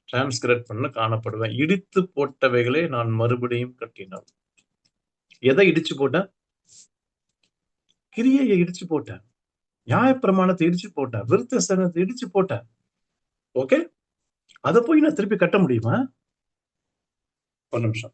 டிரான்ஸ்கிரட் பண்ண காணப்படுவேன். இடித்து போட்டவைகளை நான் மறுபடியும் கட்டினால். எதை இடிச்சு போட்டேன்? கிரியையை இடிச்சு போட்டேன், நியாயப்பிரமாணத்தை இடிச்சு போட்டேன், விருத்த சேதனத்தை இடிச்சு போட்டேன். ஓகே, அதை போய் நான் திருப்பி கட்ட முடியுமா? ஒரு நிமிஷம்.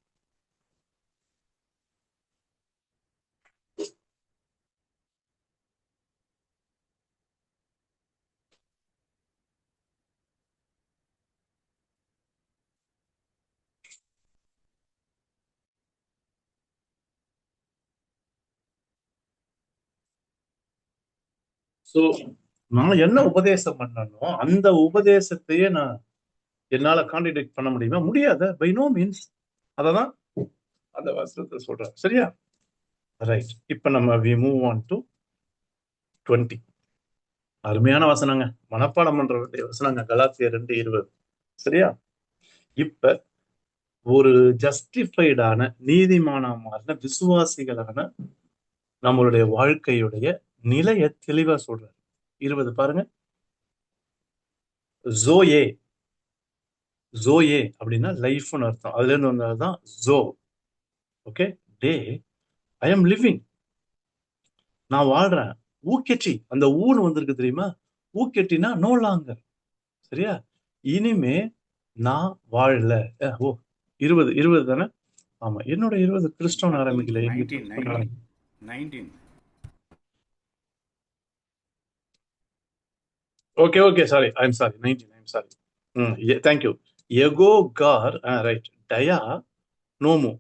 சோ நான் என்ன உபதேசம் பண்ணனோ அந்த உபதேசத்தையே நான் என்னால கான்ட்ராடிக்ட் பண்ண முடியுமா? முடியாத, பை நோ மீன்ஸ். அததான் அந்த வசனத்தை சொல்றேன். சரியா? ரைட். இப்ப நம்ம we move on to 20. அருமையான வசனங்க, மனப்பாடம் பண்ற வேண்டிய வசனங்க. கலாத்தியர் 2:20. சரியா? இப்ப ஒரு ஜஸ்டிஃபைடான நீதிமானா மாறின விசுவாசிகளான நம்மளுடைய வாழ்க்கையுடைய நிலைய தெளிவா சொல்றாரு. 20 பாருங்க. ஜோயே அப்படின்னா லைஃப்னு அர்த்தம். அதுல இருந்து வந்ததுதான் Joe. Okay, day I am living, நான் வாழ்றேன். ஊக்கெட்டி, அந்த ஊன்னு வந்திருக்கு தெரியுமா? ஊக்கெட்டினா நோ லாங்கர். சரியா? இனிமே நான் வாழல. 20 தானே? ஆமா, என்னோட 20 கிறிஸ்டவன் ஆரம்பிக்கல. 19. Okay sorry, I'm sorry, 19. I'm sorry. Thank you. எகோ கார் ரைட். டயா நோமோ.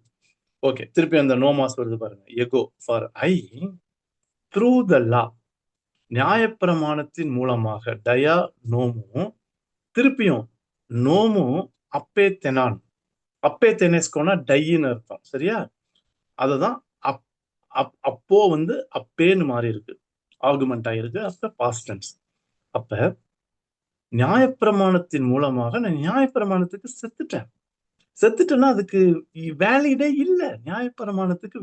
ஓகே, திருப்பி அந்த நோமாஸ் வருது பாருங்க. எகோ for I through the law, நியாயப்பிரமாணத்தின் மூலமாக. டயா நோமோ, திருப்பியும் நோமோ அப்பே தெனான். அப்பே தெனேஸ்கோனா டைன்னு அர்த்தம். சரியா? அதுதான் அப்போ அப்பேன்னு மாறி இருக்கு, ஆர்குமெண்ட் ஆயிருக்கு. அப்ப பாஸ்ட் டென்ஸ். அப்ப நியாயப்பிரமாணத்தின் மூலமாக நான் நியாயப்பிரமாணத்துக்கு செத்துட்டேன்னா அதுக்கு வேலிடே இல்ல. நியாயப்பிரமாணத்துக்கு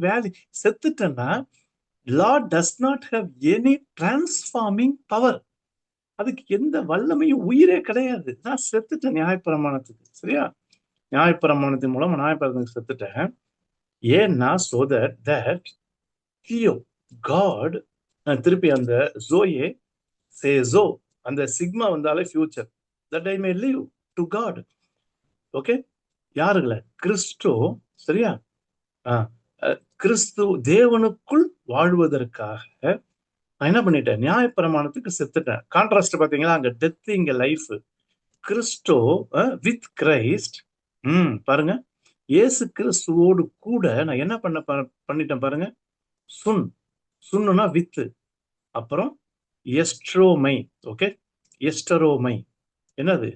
செத்துட்டேன்னா law does not have any transforming power. அதுக்கு எந்த வல்லமையும் உயிரே கிடையாது. நான் செத்துட்டேன் நியாயப்பிரமாணத்துக்கு. சரியா? நியாயப்பிரமாணத்தின் மூலம் நியாயப்பிரமாணத்துக்கு செத்துட்டேன். ஏன்னா so that தியோ காட், திருப்பி அந்த ஜோயே சேசோ, அந்த சிக்மா வந்தாலே future, that I may live to God. Okay, யாருங்கள? கிறிஸ்து. சரியா? கிறிஸ்து தேவனுக்குள் வாழ்வதற்காக நான் என்ன பண்ணிட்டேன்? நியாயப்பிரமாணத்துக்கு செத்துட்டேன். கான்ட்ராஸ்ட் பாத்தீங்களா? அங்க டெத், இங்க லைஃப். Crasto with Christ. பாருங்க, இயேசு கிறிஸ்துவோடு கூட நான் என்ன பண்ணிட்டேன் பாருங்க. சுன் சுன்னுனா வித்து, அப்புறம் எஸ்ட்ரோமை. ஓகே, எஸ்டரோமை என்னது?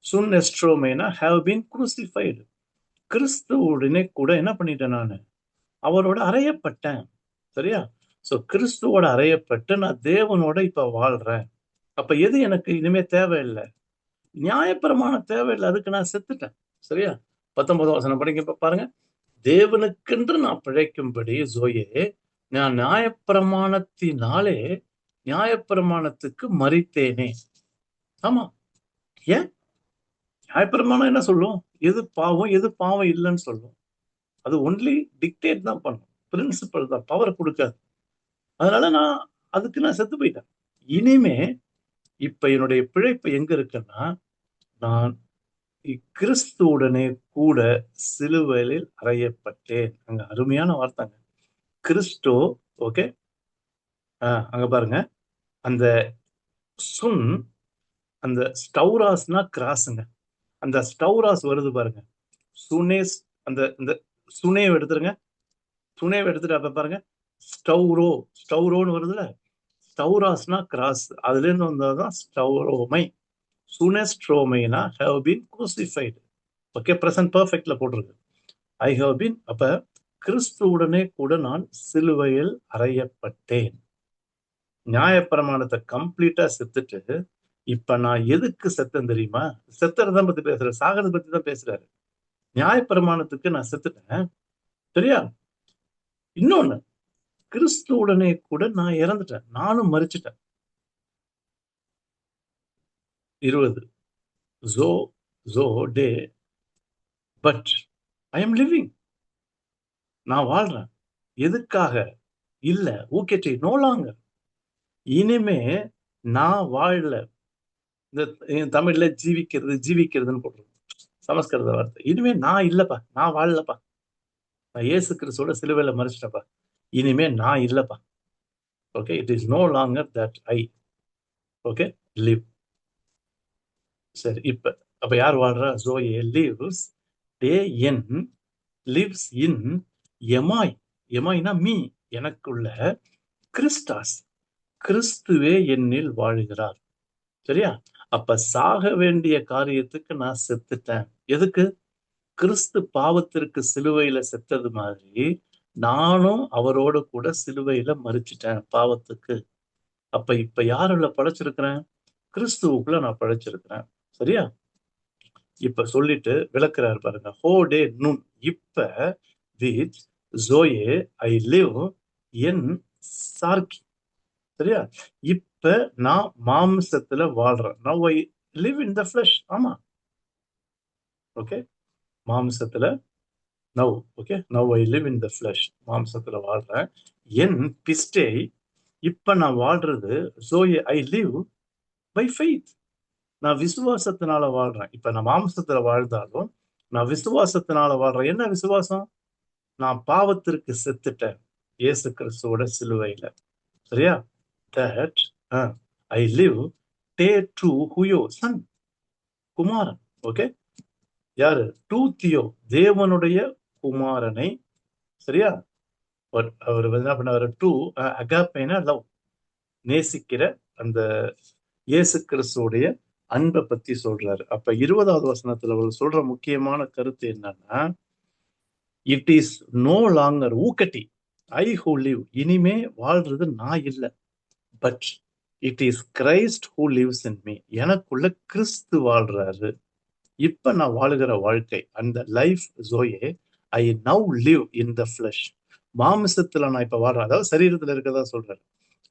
சுன் எஸ்ட்ரோமைனா ஹேவ் பீன் குரூசிஃபைடு. கிறிஸ்துவுடனே கூட என்ன பண்ணிட்டேன் நான்? அவரோட அறையப்பட்டேன். சரியா? சோ கிறிஸ்துவோட அறையப்பட்டு நான் தேவனோட இப்ப வாழ்றேன். அப்ப எது எனக்கு இனிமே தேவையில்லை? நியாயப்பிரமாணம் தேவையில்லை, அதுக்கு நான் செத்துட்டேன். சரியா? 19 வசனம் படிக்க பாருங்க. தேவனுக்கென்று நான் பிழைக்கும்படி ஜோயே, நான் நியாயப்பிரமாணத்தினாலே நியாயப்பிரமாணத்துக்கு மரித்தேனே. ஆமா, ஏன்? நியாயப்பிரமாணம் என்ன சொல்லும்? எது பாவம் எது பாவம் இல்லைன்னு சொல்லும். அது ஒன்லி டிக்டேட் தான் பண்ணும், பிரின்சிபல் தான், பவர் கொடுக்காது. அதனால நான் செத்து போயிட்டேன். இனிமே இப்ப என்னுடைய பிழைப்பு எங்க இருக்குன்னா, நான் கிறிஸ்துவுடனே கூட சிலுவையில் அறையப்பட்டேன். அங்க அருமையான வார்த்தைங்க, கிறிஸ்டோ. ஓகே, அங்க பாருங்க, அந்த சுன், அந்த ஸ்டௌராஸ்னா கிராஸுங்க. அந்த ஸ்டௌராஸ் வருது பாருங்க, சுனேஸ். அந்த இந்த சுனேவை எடுத்துருங்க, சுனேவை எடுத்துட்டு அப்ப பாருங்க, ஸ்டௌரோன்னு வருதுல. ஸ்டௌராஸ்னா கிராஸ், அதுல இருந்து வந்ததுதான் ஸ்டௌரோமை. சுனெஸ்ட்ரோமைனா have been crucified. Okay, present பர்ஃபெக்ட்ல போட்டிருக்கு. I have been. அப்ப கிறிஸ்துவுடனே கூட நான் சிலுவையில் அறையப்பட்டேன். நியாயப்பிரமாணத்தை கம்ப்ளீட்டா செத்துட்டு இப்ப நான் எதுக்கு செத்தேன் தெரியுமா? செத்துறத பத்தி பேசுறேன், சாகிறத பத்தி தான் பேசுறாரு. நியாயப்பிரமாணத்துக்கு நான் செத்துட்டேன். சரியா? இன்னொன்னு, கிறிஸ்துவுடனே கூட நான் இறந்துட்டேன், நானும் மரிச்சிட்டேன். 20 Joe day but I am living. நான் வாழ்றேன். எதுக்காக? இல்ல, ஊக்கேற்றி நோ லாங்கர். இனிமே நான் வாழல. இந்த தமிழ்ல ஜீவிக்கிறதுன்னு போட்டுருக்கு, சமஸ்கிருத வார்த்தை. இனிமே நான் இல்லப்பா, நான் வாழலப்பா, நான் இயேசு கிறிஸ்துவோட சிலுவையில மறிச்சிட்டப்பா. இனிமே நான் இல்லப்பா. Okay, it is no longer that I okay live. சரி, அப்ப யார் வாழ்றா? ஜோயே லிவ்ஸ் டே என் லிவ்ஸ் இன் எமாய். எமாய்னா மீ, எனக்குள்ள. கிறிஸ்டாஸ், கிறிஸ்துவே என்னில் வாழுகிறார். சரியா? அப்ப சாக வேண்டிய காரியத்துக்கு நான் செத்துட்டேன். எதுக்கு? கிறிஸ்து பாவத்திற்கு சிலுவையில செத்தது மாதிரி நானும் அவரோட கூட சிலுவையில மரிச்சிட்டேன் பாவத்துக்கு. அப்ப இப்ப யாருல படைச்சிருக்கிறேன்? கிறிஸ்துவுக்குள்ள நான் படைச்சிருக்கிறேன். சரியா? இப்ப சொல்லிட்டு விளக்குறாரு பாருங்க. ஹோடே நுன் இப்ப வித் ஜோயே ஐ லிவ் என் சார்கி. சரியா? இப்ப நான் மாம்சத்துல வாழ்றேன். Now I live in the flesh. ஆமா, ஓகே, மாம்சத்துல now. Okay, now I live in the flesh, மாம்சத்துல வாழ்றேன். என் பிஸ்டே, இப்ப நான் வாழ்றது. ஜோயே ஐ லிவ் பை ஃபெய்த், நான் விசுவாசத்தினால வாழ்றேன். இப்ப நான் மாம்சத்துல வாழ்ந்தாலும் நான் விசுவாசத்தினால வாழ்றேன். என்ன விசுவாசம்? நான் பாவத்திற்கு செத்துட்டேன் இயேசு கிறிஸ்துவோட சிலுவையில. சரியா? தட் ஐ லிவ் டே ட்ரூ ஹுயோ சன், குமாரன். ஓகே, யாரு? டூ தியோ, தேவனுடைய குமாரனை. சரியா? அவர் என்ன பண்ணாரு? டூ அகாப்பேனா லவ், நேசிக்கிற அந்த இயேசு கிறிஸ்துவோடைய அன்பை பத்தி சொல்றாரு. அப்ப 20வது வசனத்துல அவர் சொல்ற முக்கியமான கருத்து என்னன்னா, இட் இஸ் நோ லாங்கர் ஊக்கட்டி ஐ ஹூ லிவ், இனிமே வாழ்றது நான் இல்லை, but it is Christ who lives in me, எனக்குள்ள கிறிஸ்து வாழ்றாரு. இப்ப நான் வாழுகிற வாழ்க்கை, அந்த லைஃப் ஜோயே I now live in the flesh, மாமிசத்துல நான் இப்ப வாழ்றேன், அதாவது சரீரத்துல இருக்கதா சொல்றாரு.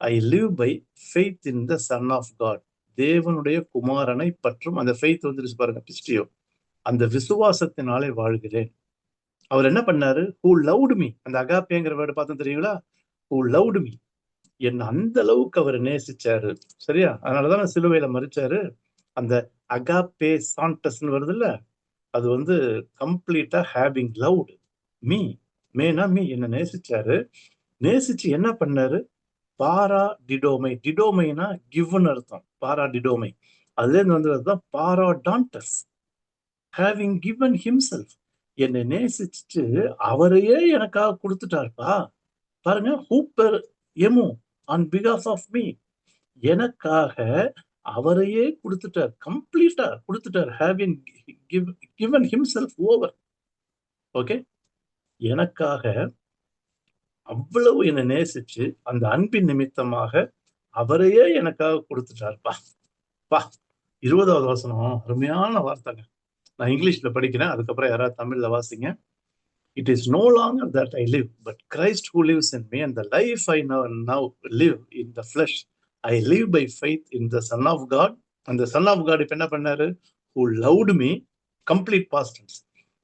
I live by faith in the Son of God, தேவனுடைய குமாரனை பற்றும் அந்த ஃபெய்த் வந்துருச்சு பாருங்க, பிஸ்டியோ, அந்த விசுவாசத்தினாலே வாழ்கிறேன். அவர் என்ன பண்ணாரு? ஹூ லவ்டு மீ, அந்த அகாப்பேங்கிற வேர்டு பார்த்தா தெரியுங்களா? ஹூ லவ்டு மீ, என்ன அந்த அளவுக்கு அவர் நேசிச்சாரு. சரியா? அதனாலதான் சிலுவையில மரிச்சாரு. அந்த அகாப்பே சாண்டஸ்ன்னு வருது இல்ல, அது வந்து கம்ப்ளீட்டா ஹேவிங் லவ்டு மீ, மேனா மீ, என்ன நேசிச்சாரு. நேசிச்சு என்ன பண்ணாரு? பாரா டிடோமை, டிடோமைனா கிவ்னு அர்த்தம், பாரா டிடோமை, அதுல இருந்து வந்ததுதான் பாராடான்டஸ், ஹேவிங் கிவன் ஹிம்செல்ஃப், என்னை நேசிச்சுட்டு அவரையே எனக்காக கொடுத்துட்டாருப்பா. பாருங்க, ஹூப்பர் எமோ ஆன் பிகாஃப் ஆஃப் மீ. எனக்காக அவரையே கொடுத்துட்டார், கம்ப்ளீட்டா கொடுத்துட்டார். Having given himself over. Okay, எனக்காக அவ்வளவு என்னை நேசிச்சு அந்த அன்பின் நிமித்தமாக அவரையே எனக்காக கொடுத்துட்டார்ப்பா. பா, 20வது வசனம் அருமையான வார்த்தைங்க. நான் இங்கிலீஷ்ல படிக்கிறேன், அதுக்கப்புறம் யாராவது தமிழ்ல வாசிங்க. It is no longer that I live, but Christ who lives in me, and the life I now live in the flesh, I live by faith in the Son of God. And the Son of God இப்ப என்ன பண்ணாரு? Who loved me, complete past tense,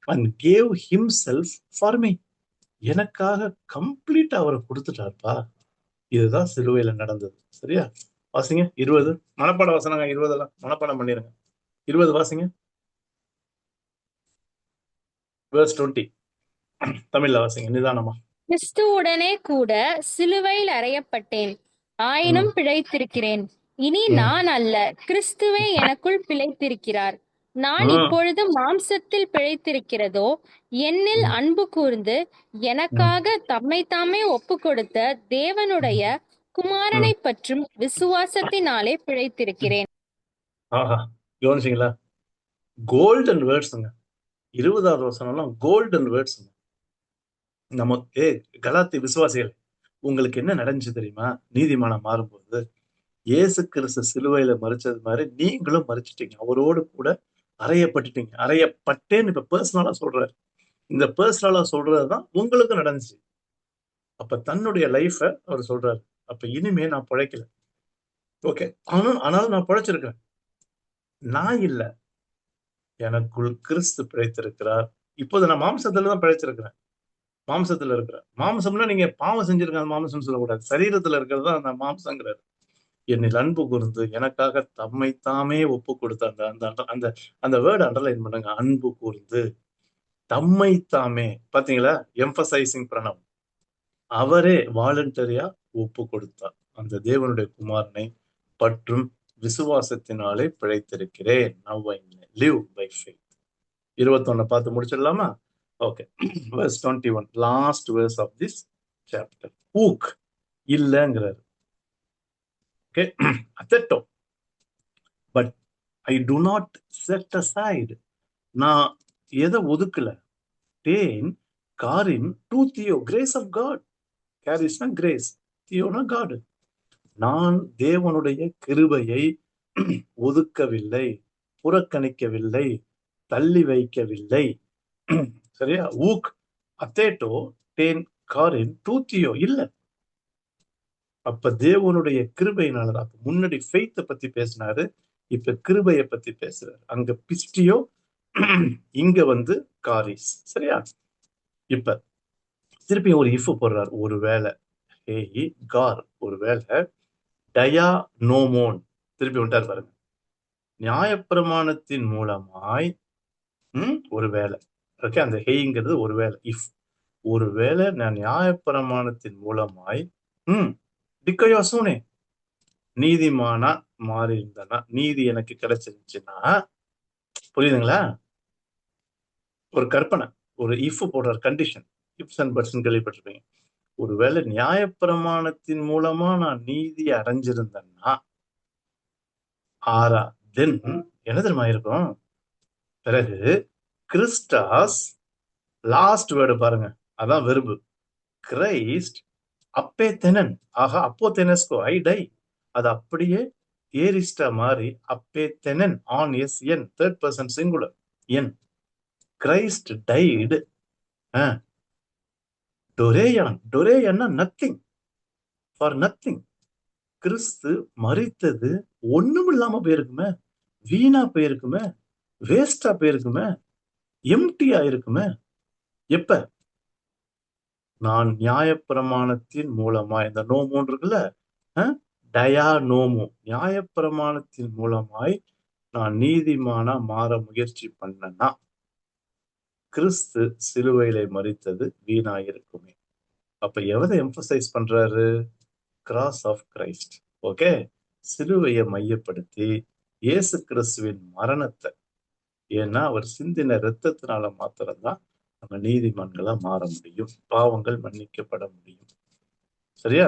and gave himself for me. எனக்காக கம்ப்ளீட் அவரை கொடுத்துட்டார்ப்பா. இதுதான் சிலுவையில நடந்தது. சரியா? வாசிங்க 20. மனப்பாட வசனங்க 20 மனப்பாடம் பண்ணிருங்க. 20 வாசிங்க. verse 20 தமிழ்ல வாசிங்க நிதானமா. கிறிஸ்துவுடனே கூட சிலுவையில் அறையப்பட்டேன், ஆயினும் பிழைத்திருக்கிறேன். இனி நான் அல்ல, கிறிஸ்துவே எனக்குள் பிழைத்திருக்கிறார். நான் இப்பொழுது மாம்சத்தில் பிழைத்திருக்கிறதோ, என்னில் அன்பு கூர்ந்து எனக்காக தம்மைத்தாமே ஒப்பு கொடுத்த தேவனுடைய குமாரனை பற்றும் விசுவாசத்தினாலே பிழைத்திருக்கிறேன். ஆஹா, கவனிச்சிங்களா? கோல்டன் வேர்ட்ஸுங்க. 20வது வசனம்லாம் கோல்டன் வேர்ட்ஸுங்க. நமக்கு கலாத்தி விசுவாசிகள், உங்களுக்கு என்ன நடந்துச்சு தெரியுமா? நீதிமானம் மாறும்போது இயேசு கிறிஸ்து சிலுவையில மறிச்சது மாதிரி நீங்களும் மறிச்சிட்டீங்க, அவரோடு கூட அறையப்பட்டுட்டீங்க. அறையப்பட்டேன்னு இப்ப பர்சனலா சொல்றாரு. இந்த பர்சனலா சொல்றதுதான் உங்களுக்கு நடந்துச்சு. அப்ப தன்னுடைய லைஃப அவர் சொல்றாரு. அப்ப இனிமே நான் பிழைக்கல, ஓகே, ஆனாலும் நான் பிழைச்சிருக்கிறேன். நான் இல்ல, எனக்குள் கிறிஸ்து பிழைத்திருக்கிறார். இப்போது நான் மாம்சத்துல தான் பிழைச்சிருக்கிறேன். மாம்சத்துல இருக்கிறேன். மாம்சம்னா நீங்க பாவம் செஞ்சிருக்க மாம்சம் சொல்லக்கூடாது, சரீரத்துல இருக்கிறது தான் அந்த மாம்சங்கிறாரு. என்னில் அன்பு கூர்ந்து எனக்காக தம்மைத்தாமே ஒப்பு கொடுத்த அந்த அந்த அந்த வேர்டு அண்டர்லைன் பண்ணுங்க. அன்பு கூர்ந்து தம்மைத்தாமே, பாத்தீங்களா? எம்பசைசிங் பிரணம். அவரே வாலண்டரியா ஒப்பு கொடுத்தார். அந்த தேவனுடைய குமாரனை பற்றும் விசுவாசத்தினாலே பிழைத்திருக்கிறேன். Now I live by faith. 21 பார்த்து முடிச்சிடலாமா? Okay, verse 21, last verse of this chapter. ஊக் இல்லங்கிறாரு. ஓகே, அத்தட்டோ but I do not set aside. நான் எதை ஒதுக்கல? டேன் காரின் டூ தியோ, கிரேஸ் ஆஃப் காட். கேரிஸ்னா கிரேஸ், தியோனா காட். நான் தேவனுடைய கிருபையை ஒதுக்கவில்லை, புறக்கணிக்கவில்லை, தள்ளி வைக்கவில்லை. சரியா? ஊக் அத்தேட்டோ டேன் காரின் டூ தியோ இல்ல. அப்ப தேவனுடைய கிருபையினாலதான். முன்னாடி ஃபெய்த்தை பத்தி பேசினாரு, இப்ப கிருபையை பத்தி பேசுறாரு. அங்க பிஸ்டியோ, இங்க காரிஸ். சரியா? இப்ப திருப்பி ஒரு இஃப் போடுறாரு. ஒருவேளை ஹேய் கார், ஒருவேளை டயா நோமோன், திருப்பி விட்டார் பாருங்க. நியாயப்பிரமாணத்தின் மூலமாய் ஒருவேளை, ஓகே, அந்த ஹேய்ங்கிறது ஒருவேளை, இஃப். ஒருவேளை நான் நியாயப்பிரமாணத்தின் மூலமாய் டிக்கயோசோனே நீதிமானா மாறி இருந்தனா, நீதி எனக்கு கிடைச்சிருச்சுன்னா, புரியுதுங்களா? ஒரு கற்பனை, ஒரு இஃப் போடுற கண்டிஷன், இஃப்ஸ் அண்ட் பட்ஸ் கேள்விப்பட்டிருப்பீங்க. ஒருவேளை நியாயப்பிரமாணத்தின் மூலமா நான் நீதி அடைஞ்சிருந்தேன்னா, ஆறா தென் என்ன தெரியுமா இருக்கும்? பிறகு கிறிஸ்டாஸ், லாஸ்ட் வேர்டு பாருங்க, அதான் வெர்பு, கிரைஸ்ட் அப்பே தெனன். ஆகா, அப்போ தெனஸ்கோ ஐ டை, அது அப்படியே ஏரிஸ்டா மாறி அப்பே தெனன் ஆன் எஸ் என், தேர்ட் பர்சன் சிங்குலர் என். கிரைஸ்ட் டைடு டொரேயான். டொரேயான்னா நத்திங், ஃபார் நத்திங். கிறிஸ்து மரித்தது ஒண்ணும் இல்லாம போயிருக்குமே, வீணா போயிருக்குமே, வேஸ்டா போயிருக்குமே, எம்டியா இருக்குமே. எப்ப? நான் நியாயப்பிரமாணத்தின் மூலமா, இந்த நோமோன் இருக்குல்ல, டயா நோமோ, நியாயப்பிரமாணத்தின் மூலமாய் நான் நீதிமானா மாற முயற்சி பண்ணனா, கிறிஸ்து சிலுவையில மரித்தது வீணாயிருக்குமே. அப்ப எதை எம்பசைஸ் பண்றாரு? Cross of Christ. ஓகே, சிலுவையை மையப்படுத்தி இயேசு கிறிஸ்துவின் மரணத்தை. ஏன்னா அவர் சிந்தின இரத்தத்தினால மாத்திரம்தான் நம்ம நீதிமான்களா மாற முடியும், பாவங்கள் மன்னிக்கப்பட முடியும். சரியா?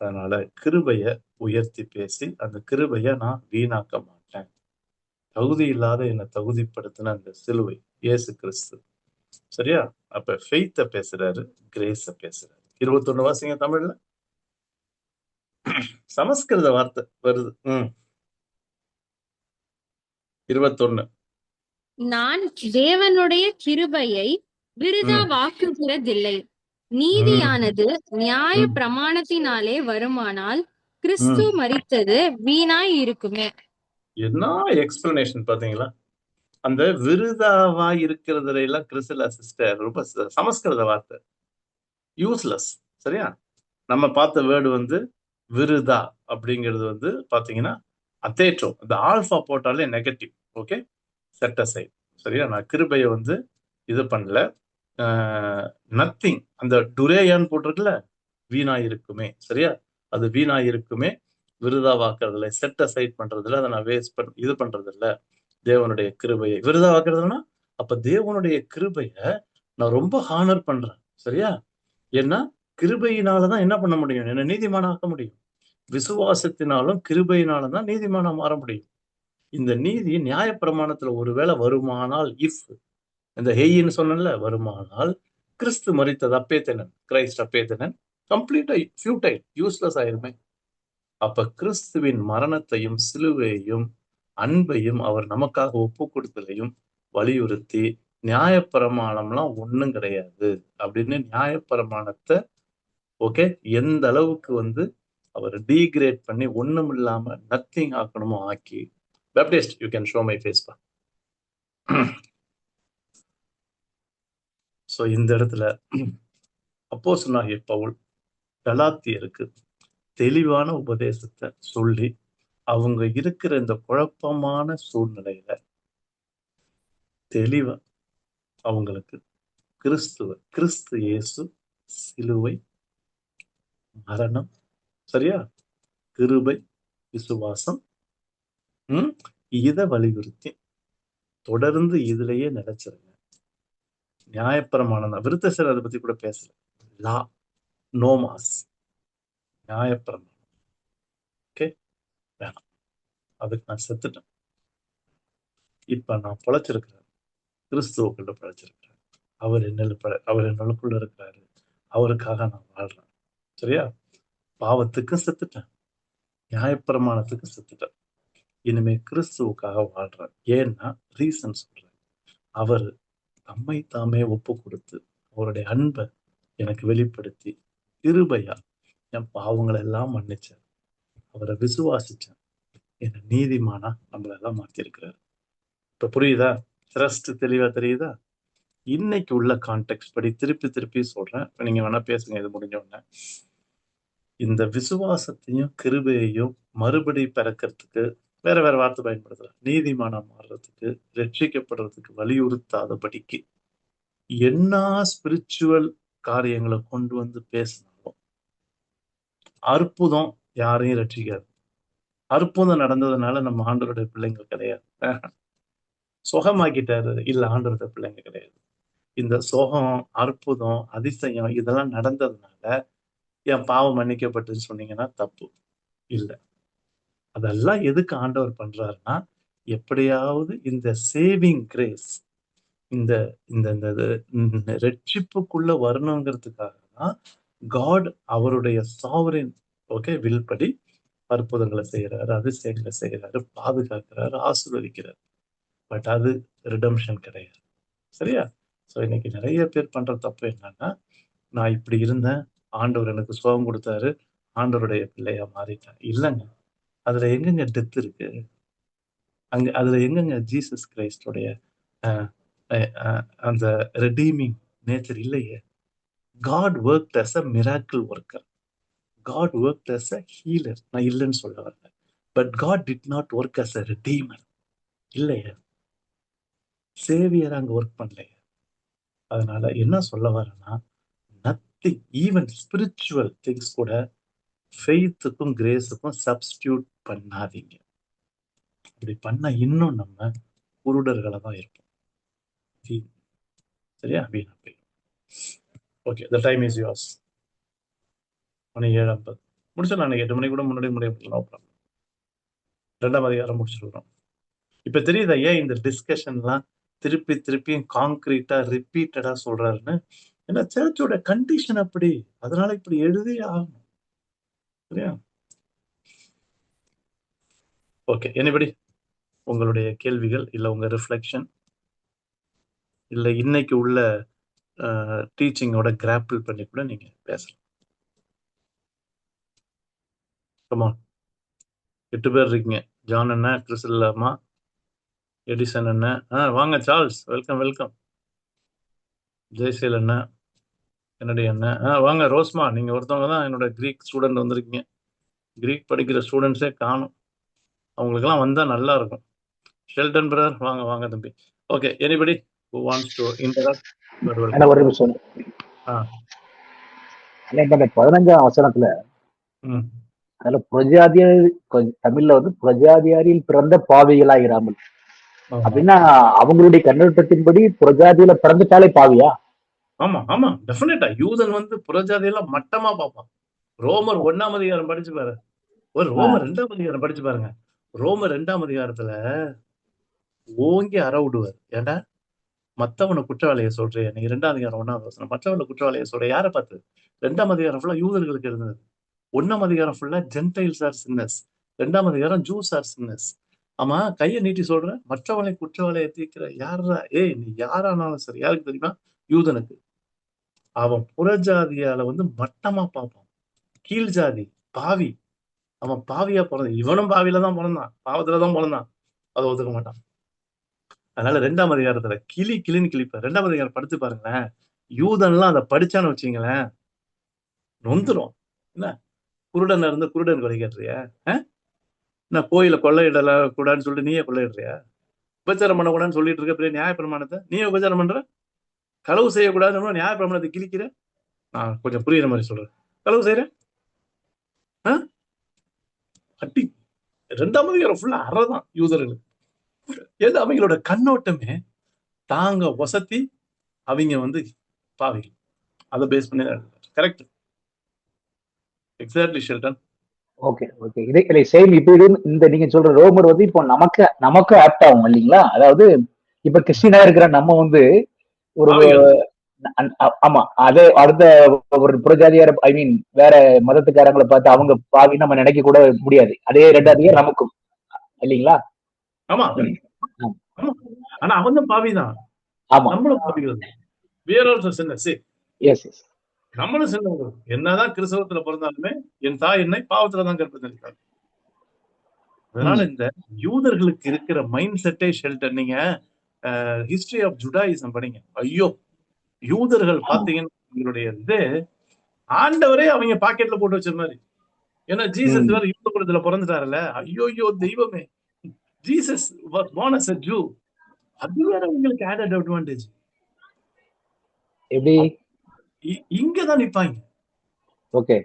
அதனால கிருபைய உயர்த்தி பேசி அந்த கிருபைய நான் வீணாக்க மாட்டேன். தகுதி இல்லாத என்னை தகுதிப்படுத்தின அந்த சிலுவை இயேசு கிறிஸ்து. சரியா? அப்ப ஃபெய்த்த பேசுறாரு, கிரேஸ பேசுறாரு. 21 வாசிங்க தமிழ்ல. சமஸ்கிருத வார்த்தை வருது. 21. நான் தேவனுடைய கிருபையை விருதாவாக்குகிறதில்லை. நீதியானது நியாய பிரமாணத்தினாலே வருமானால் கிறிஸ்து மரித்தது வீணாய் இருக்குமே. என்ன எக்ஸ்பிளனேஷன் பாத்தீங்களா? அந்த விருதாவா இருக்கிறதுல எல்லாம் கிறிஸ்துல சிஸ்டர் ரொம்ப சமஸ்கிருத வார்த்தை, யூஸ்லெஸ். சரியா? நம்ம பார்த்த வேர்டு வந்து விருதா அப்படிங்கிறது வந்து பாத்தீங்கன்னா அத்தேற்றோ, இந்த ஆல்பா போட்டாலே நெகட்டிவ். Okay, set aside. சரியா? நான் கிருபையை வந்து இது பண்ணல. நத்திங், அந்த டுரேயான்னு போட்டிருக்குல்ல, வீணா இருக்குமே. சரியா? அது வீணா இருக்குமே, விருதாவாக்குறதுல, செட் அசைட் பண்றதுல, அதை நான் வேஸ்ட் இது பண்றது இல்ல. தேவனுடைய கிருபையை விருதாவாக்குறதுன்னா, அப்ப தேவனுடைய கிருபைய நான் ரொம்ப ஹானர் பண்றேன். சரியா? ஏன்னா கிருபையினாலதான் என்ன பண்ண முடியும்? என்ன நீதிமானாக்க முடியும். விசுவாசத்தினாலும் கிருபையினாலும் தான் நீதிமானா மாற முடியும். இந்த நீதி நியாயப்பிரமாணத்துல ஒருவேளை வருமானால், இஃப் இந்த ஹெய்ன்னு சொன்னல வருமானால், கிறிஸ்து மரித்தது அப்பேத்தனன், கிரைஸ்ட் அப்பேத்தனன் கம்ப்ளீட்டா ஃபியூட்டைல், யூஸ்லெஸ் ஆயிருமே. அப்ப கிறிஸ்துவின் மரணத்தையும் சிலுவையையும் அன்பையும் அவர் நமக்காக ஒப்பு கொடுத்ததையும் வலியுறுத்தி நியாயப்பிரமாணம்லாம் ஒண்ணும் கிடையாது அப்படின்னு நியாயப்பிரமாணத்தை ஓகே எந்த அளவுக்கு வந்து அவர் டீக்ரேட் பண்ணி ஒண்ணும் இல்லாம நத்திங் ஆக்கணுமோ ஆக்கி, baptist you can show my face பா. ஸோ இந்த இடத்துல அப்போஸ்தலனாகிய பவுல் கலாத்தியருக்கு தெளிவான உபதேசத்தை சொல்லி, அவங்க இருக்கிற இந்த குழப்பமான சூழ்நிலையில தெளிவா அவங்களுக்கு கிறிஸ்து இயேசு சிலுவை, மரணம், சரியா, கிருபை, விசுவாசம், இதை வலியுறுத்தி தொடர்ந்து இதுலயே நிலைச்சிருங்க. நியாயப்பிரமாணம் தான். விருத்தசர் அதை பத்தி கூட பேசல. லா, நோமாஸ், நியாயப்பிரமாணம். ஓகே, வேணாம், அதுக்கு நான் செத்துட்டேன். இப்ப நான் பொழைச்சிருக்கிறேன், கிறிஸ்துவுக்குள்ள பொழைச்சிருக்கிறேன். அவர் என்னுள்ள இருக்கிறாரு, அவருக்காக நான் வாழ்றேன். சரியா? பாவத்துக்கு செத்துட்டேன், நியாயப்பிரமாணத்துக்கு செத்துட்டேன். இனிமே கிறிஸ்துவுக்காக வாழ்றேன். ஏன்னா ரீசன் சொல்றேன். அவர் தம்மை தாமே ஒப்பு கொடுத்து அவருடைய அன்பை எனக்கு வெளிப்படுத்தி கிருபையா என் பாவங்களை எல்லாம் மன்னிச்சார். அவரை விசுவாசிச்சேன், என்ன நீதிமானா நம்மளெல்லாம் மாத்திருக்கிறாரு. இப்ப புரியுதா? த்ரஸ்ட் தெளிவா தெரியுதா? இன்னைக்கு உள்ள கான்டெக்ட் படி திருப்பி சொல்றேன், நீங்க வேணா பேசுங்க இது முடிஞ்ச உடனே. இந்த விசுவாசத்தையும் கிருபையையும் மறுபடி பிறக்கிறதுக்கு வேற வார்த்தை பயன்படுத்தலாம். நீதிமானம் மாறுறதுக்கு, ரட்சிக்கப்படுறதுக்கு வலியுறுத்தாதபடிக்கு என்ன ஸ்பிரிச்சுவல் காரியங்களை கொண்டு வந்து பேசினாலும் அற்புதம் யாரையும் ரட்சிக்காது. அற்புதம் நடந்ததுனால நம்ம ஆண்டவருடைய பிள்ளைங்க கிடையாது. சுகமாக்கிட்டாரு இல்ல, ஆண்டவருடைய பிள்ளைங்க கிடையாது. இந்த சுகம், அற்புதம், அதிசயம் இதெல்லாம் நடந்ததுனால என் பாவம் மன்னிக்கப்பட்டுன்னு சொன்னீங்கன்னா தப்பு இல்லை. அதெல்லாம் எதுக்கு ஆண்டவர் பண்றாருன்னா, எப்படியாவது இந்த சேவிங் கிரேஸ், இந்த இந்த ரட்சிப்புக்குள்ள வரணுங்கிறதுக்காக தான் காட் அவருடைய சாவரின் வில் படி அற்புதங்களை செய்யறாரு, அதிசயங்களை செய்யறாரு, பாதுகாக்கிறாரு, ஆசீர்வதிக்கிறார். பட் அது ரிடம்ஷன் கிடையாது. சரியா? ஸோ இன்னைக்கு நிறைய பேர் பண்ற தப்பு என்னன்னா, நான் இப்படி இருந்தேன், ஆண்டவர் எனக்கு சுகம் கொடுத்தாரு, ஆண்டவருடைய பிள்ளையா மாறிட்டேன். இல்லைங்க, அதுல எங்கெங்க டெத் இருக்கு? அதுல எங்கெங்க ஜீசஸ் கிரைஸ்டோடைய அந்த ரெடீமிங் நேச்சர் இல்லையே. God worked as a miracle worker, God worked as a healer. நான் இல்லைன்னு சொல்ல வரல. But God did not work as a redeemer. இல்லையே, சேவியர் அங்க ஒர்க் பண்ணலையே. அதனால என்ன சொல்ல வரேன்னா, நத்திங், ஈவன் ஸ்பிரிச்சுவல் திங்ஸ் கூட ஃபெய்த்துக்கும் கிரேஸுக்கும் சப்ஸ்டியூட் பண்ணாதீங்க. அப்படி பண்ண இன்னும் நம்ம குருடர்களை தான் இருப்போம். சரியா? வீணா போய். Okay, the time is yours. மணி 7:50. முடிச்சிடலாம். 8 மணிக்கு கூட முன்னாடி முடியலாம். 2ஆம் அதிகாரம் முடிச்சிருக்கிறோம். இப்ப தெரியுதா ஏன் இந்த டிஸ்கஷன்லாம் திருப்பியும் கான்கிரீட்டா ரிப்பீட்டடா சொல்றாருன்னு? ஏன்னா சர்ச்சோட கண்டிஷன் அப்படி, அதனால இப்படி எழுதி ஆகணும். சரியா? ஓகே, எனிபடி உங்களுடைய கேள்விகள் இல்ல உங்க ரிஃப்ளெக்ஷன் இல்ல இன்னைக்கு உள்ள டீச்சிங்கோட கிராப்பிள் பண்ணி கூட நீங்க பேசலாம். கமான், 8 பேர் இருக்கீங்க. ஜான் அண்ணா, கிறிஸ்டல் அம்மா, எடிசன் அண்ணா, வாங்க. Charles, welcome. ஜெய்சேல் அண்ணா, கன்னடி அண்ணா, வாங்க. ரோஸ்மா, நீங்க ஒருத்தவங்க தான் என்னோட கிரீக் ஸ்டூடெண்ட் வந்திருக்கீங்க. கிரீக் படிக்கிற ஸ்டூடெண்ட்ஸே காணும். அவங்களுக்கெல்லாம் வந்தா நல்லா இருக்கும். ஷெல்டன் பிரதர், வாங்க தம்பி. Okay, anybody who wants to interact? ஒரு நிமிஷம். ஆ. இப்ப இந்த 15ஆம் வசனத்துல அதுல புரஜாதியார், தமிழ்ல வந்து புரஜாதியாரில் பிறந்த பாவிகளாயிராமல் அப்படின்னா அவங்களுடைய கண்ணோட்டத்தின்படி புரஜாதியில பிறந்துட்டாலே பாவியா? ஆமா, டெஃபினட்டா. யூதன் வந்து புறஜாதியெல்லாம் மட்டமா பார்ப்பான். ரோமர் 1ஆம் அதிகாரம் படிச்சு பாரு. ரோமர் 2ஆம் அதிகாரம் படிச்சு பாருங்க. ரோமர் 2ஆம் அதிகாரத்துல ஓங்கி அற விடுவார். ஏண்டா மத்தவனை குற்றவாளியை சொல்றேன் நீ? 2ஆம் அதிகாரம் 1ஆவது வசனம். மற்றவனை குற்றவாளியை சொல்ற யாரை பார்த்து? 2ஆம் அதிகாரம் ஃபுல்லா யூதர்களுக்கு இருந்தது. 1ஆம் அதிகாரம் ஃபுல்லா ஜென்டைல்ஸ் ஆர் சின்னர்ஸ். 2ஆம் அதிகாரம் ஜூஸ் ஆர் சின்னர்ஸ். ஆமா, கையை நீட்டி சொல்ற மற்றவனை குற்றவாளியை தீர்க்கிற யாரா? நீ யாரானாலும் சரி, யாருக்கு தெரியுமா? யூதனுக்கு. அவன் புறஜாதியால வந்து மட்டமா பார்ப்பான். கீழ் ஜாதி, பாவி. அவன் பாவியா பிறந்தான். இவனும் பாவியில தான் பிறந்தான், பாவத்துலதான் பிறந்தான். அதை ஒத்துக்க மாட்டான். அதனால 2ஆம் அதிகாரத்துல கிளின்னு கிளிப்ப. 2ஆம் அதிகாரம் படிச்சு பாருங்களேன். யூதன்லாம் அதை படிச்சான்னு வச்சுங்களேன், நொந்துரும். என்ன குருடன் இருந்து குருடன் கொலை கேட்டுறிய? என்ன கோயில கொள்ளையிடல கூடாதுன்னு சொல்லிட்டு நீயே கொள்ளையிடுறியா? உபச்சாரம் பண்ணக்கூடாதுன்னு சொல்லிட்டு இருக்க பெரிய நியாய பிரமாணத்தை நீயே உபச்சாரம் பண்ற. களவு செய்யக்கூடாதுன்னு நியாய பிரமாணத்தை கிழிக்கிற. நான் கொஞ்சம் புரியுற மாதிரி சொல்றேன். களவு செய்யறேன் அட்டி. 2ஆம் அதிகாரம் ஃபுல்லா அறதான் யூதர்களுக்கு. ஏதோ அவங்களோட கண்ணோட்டமே தாங்க வசதி, அவங்க வந்து பாவிகள். அதை பேஸ் பண்ணி கரெக்ட். Exactly Sheldon. ஓகே. இதே சேம் இப்படி இந்த நீங்க சொல்ற ரோமர் வந்து இப்போ நமக்கு ஆப்ட் ஆகும் இல்லைங்களா? அதாவது இப்ப கிறிஸ்டினா இருக்கிற நம்ம வந்து ஒரு ஆமா அதே அடுத்த ஒரு புறஜாதியார ஐ மீன் வேற மதத்துக்காரங்களை பார்த்து அவங்க பாவி நம்ம நினைக்க கூட முடியாது. அதே 2ஆவது நமக்கும் இல்லைங்களா? ஆமா, ஆனா அவன் தான் பாவிதான். ஆமா, நம்மளும் பாவிகள். நம்மளும் சின்னவங்க. என்னதான் கிறிஸ்தவத்துல பிறந்தாலுமே என் தாய் என்னை பாவத்துலதான் கற்பித்திருக்காங்க. அதனால இந்த யூதர்களுக்கு இருக்கிற மைண்ட் செட்டே ஷெல்டன். நீங்க ஹிஸ்டரி ஆஃப் ஜுடாயிசம் படிங்க. ஐயோ, யூதர்கள் பாத்தீங்கன்னா உங்களுடைய இது ஆண்டவரே அவங்க பாக்கெட்ல போட்டு வச்ச மாதிரி. ஏன்னா ஜீசஸ் வேற யூத குலத்துல பிறந்துட்டாருல்ல. ஐயோ தெய்வமே, Jesus was born as a Jew. அது வேற உங்களுக்கு ஆடட் அட்வான்டேஜ். எப்படி இங்கதான் நிப்பாங்க. ஓகே,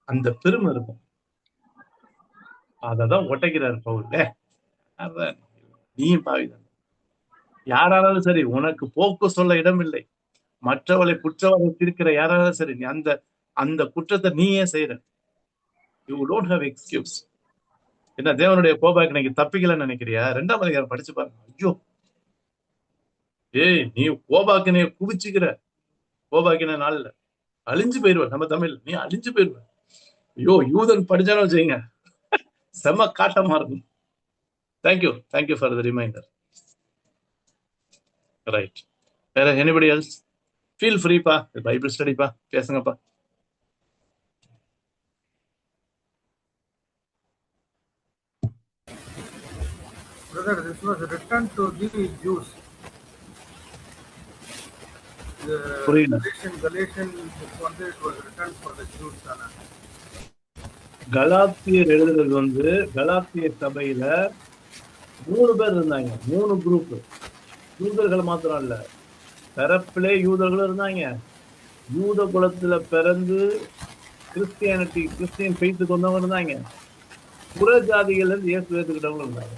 அந்த பெருமை இருக்கும். அததான் ஒட்டைக்கிறார் பவுல். நீயும் பாவிதான். யாராலும் சரி, உனக்கு போக்கு சொல்ல இடம் இல்லை. மற்றவளை குற்றவாளி தீர்க்கிற யாராலும் சரி, அந்த குற்றத்தை நீயே செய்யற. You don't have excuse. என்ன தேவனுடைய கோபாக்கு இன்னைக்கு தப்பிக்கலன்னு நினைக்கிறியா? 2ஆம் அதிகாரம் படிச்சு பாருங்க. ஐயோ, நீ கோபாக்கு நீ குவிச்சுக்கிற. கோபாக்கின நாள்ல அழிஞ்சு போயிருவ. நம்ம தமிழ் நீ அழிஞ்சு போயிருவ. ஐயோ, யூதன் படிச்சாலும் வச்சுங்க, செம்ம காட்டமா இருக்கும். Thank you for the reminder. Right. வேற எனிபடி எல்ஸ்? ஃபீல் ஃப்ரீப்பா, பைபிள் ஸ்டடிப்பா, பேசுங்கப்பா. Brother, this was written to the Jews. Galatian it was written for the Jews. கலாத்தியர் எழுதுறது வந்து கலாத்திய சபையில 3 பேர் இருந்தாங்க. 3 குரூப். யூதர்கள் மாத்திரம் இல்ல, பிறப்பிலே யூதர்களும் இருந்தாங்க. யூத குலத்துல பிறந்து கிறிஸ்டியன் ஃபெய்த்துக்கு வந்தவங்க இருந்தாங்க. புற ஜாதிகள்ல இருந்து இயேசு ஏத்துக்கிட்டவங்க இருந்தாங்க.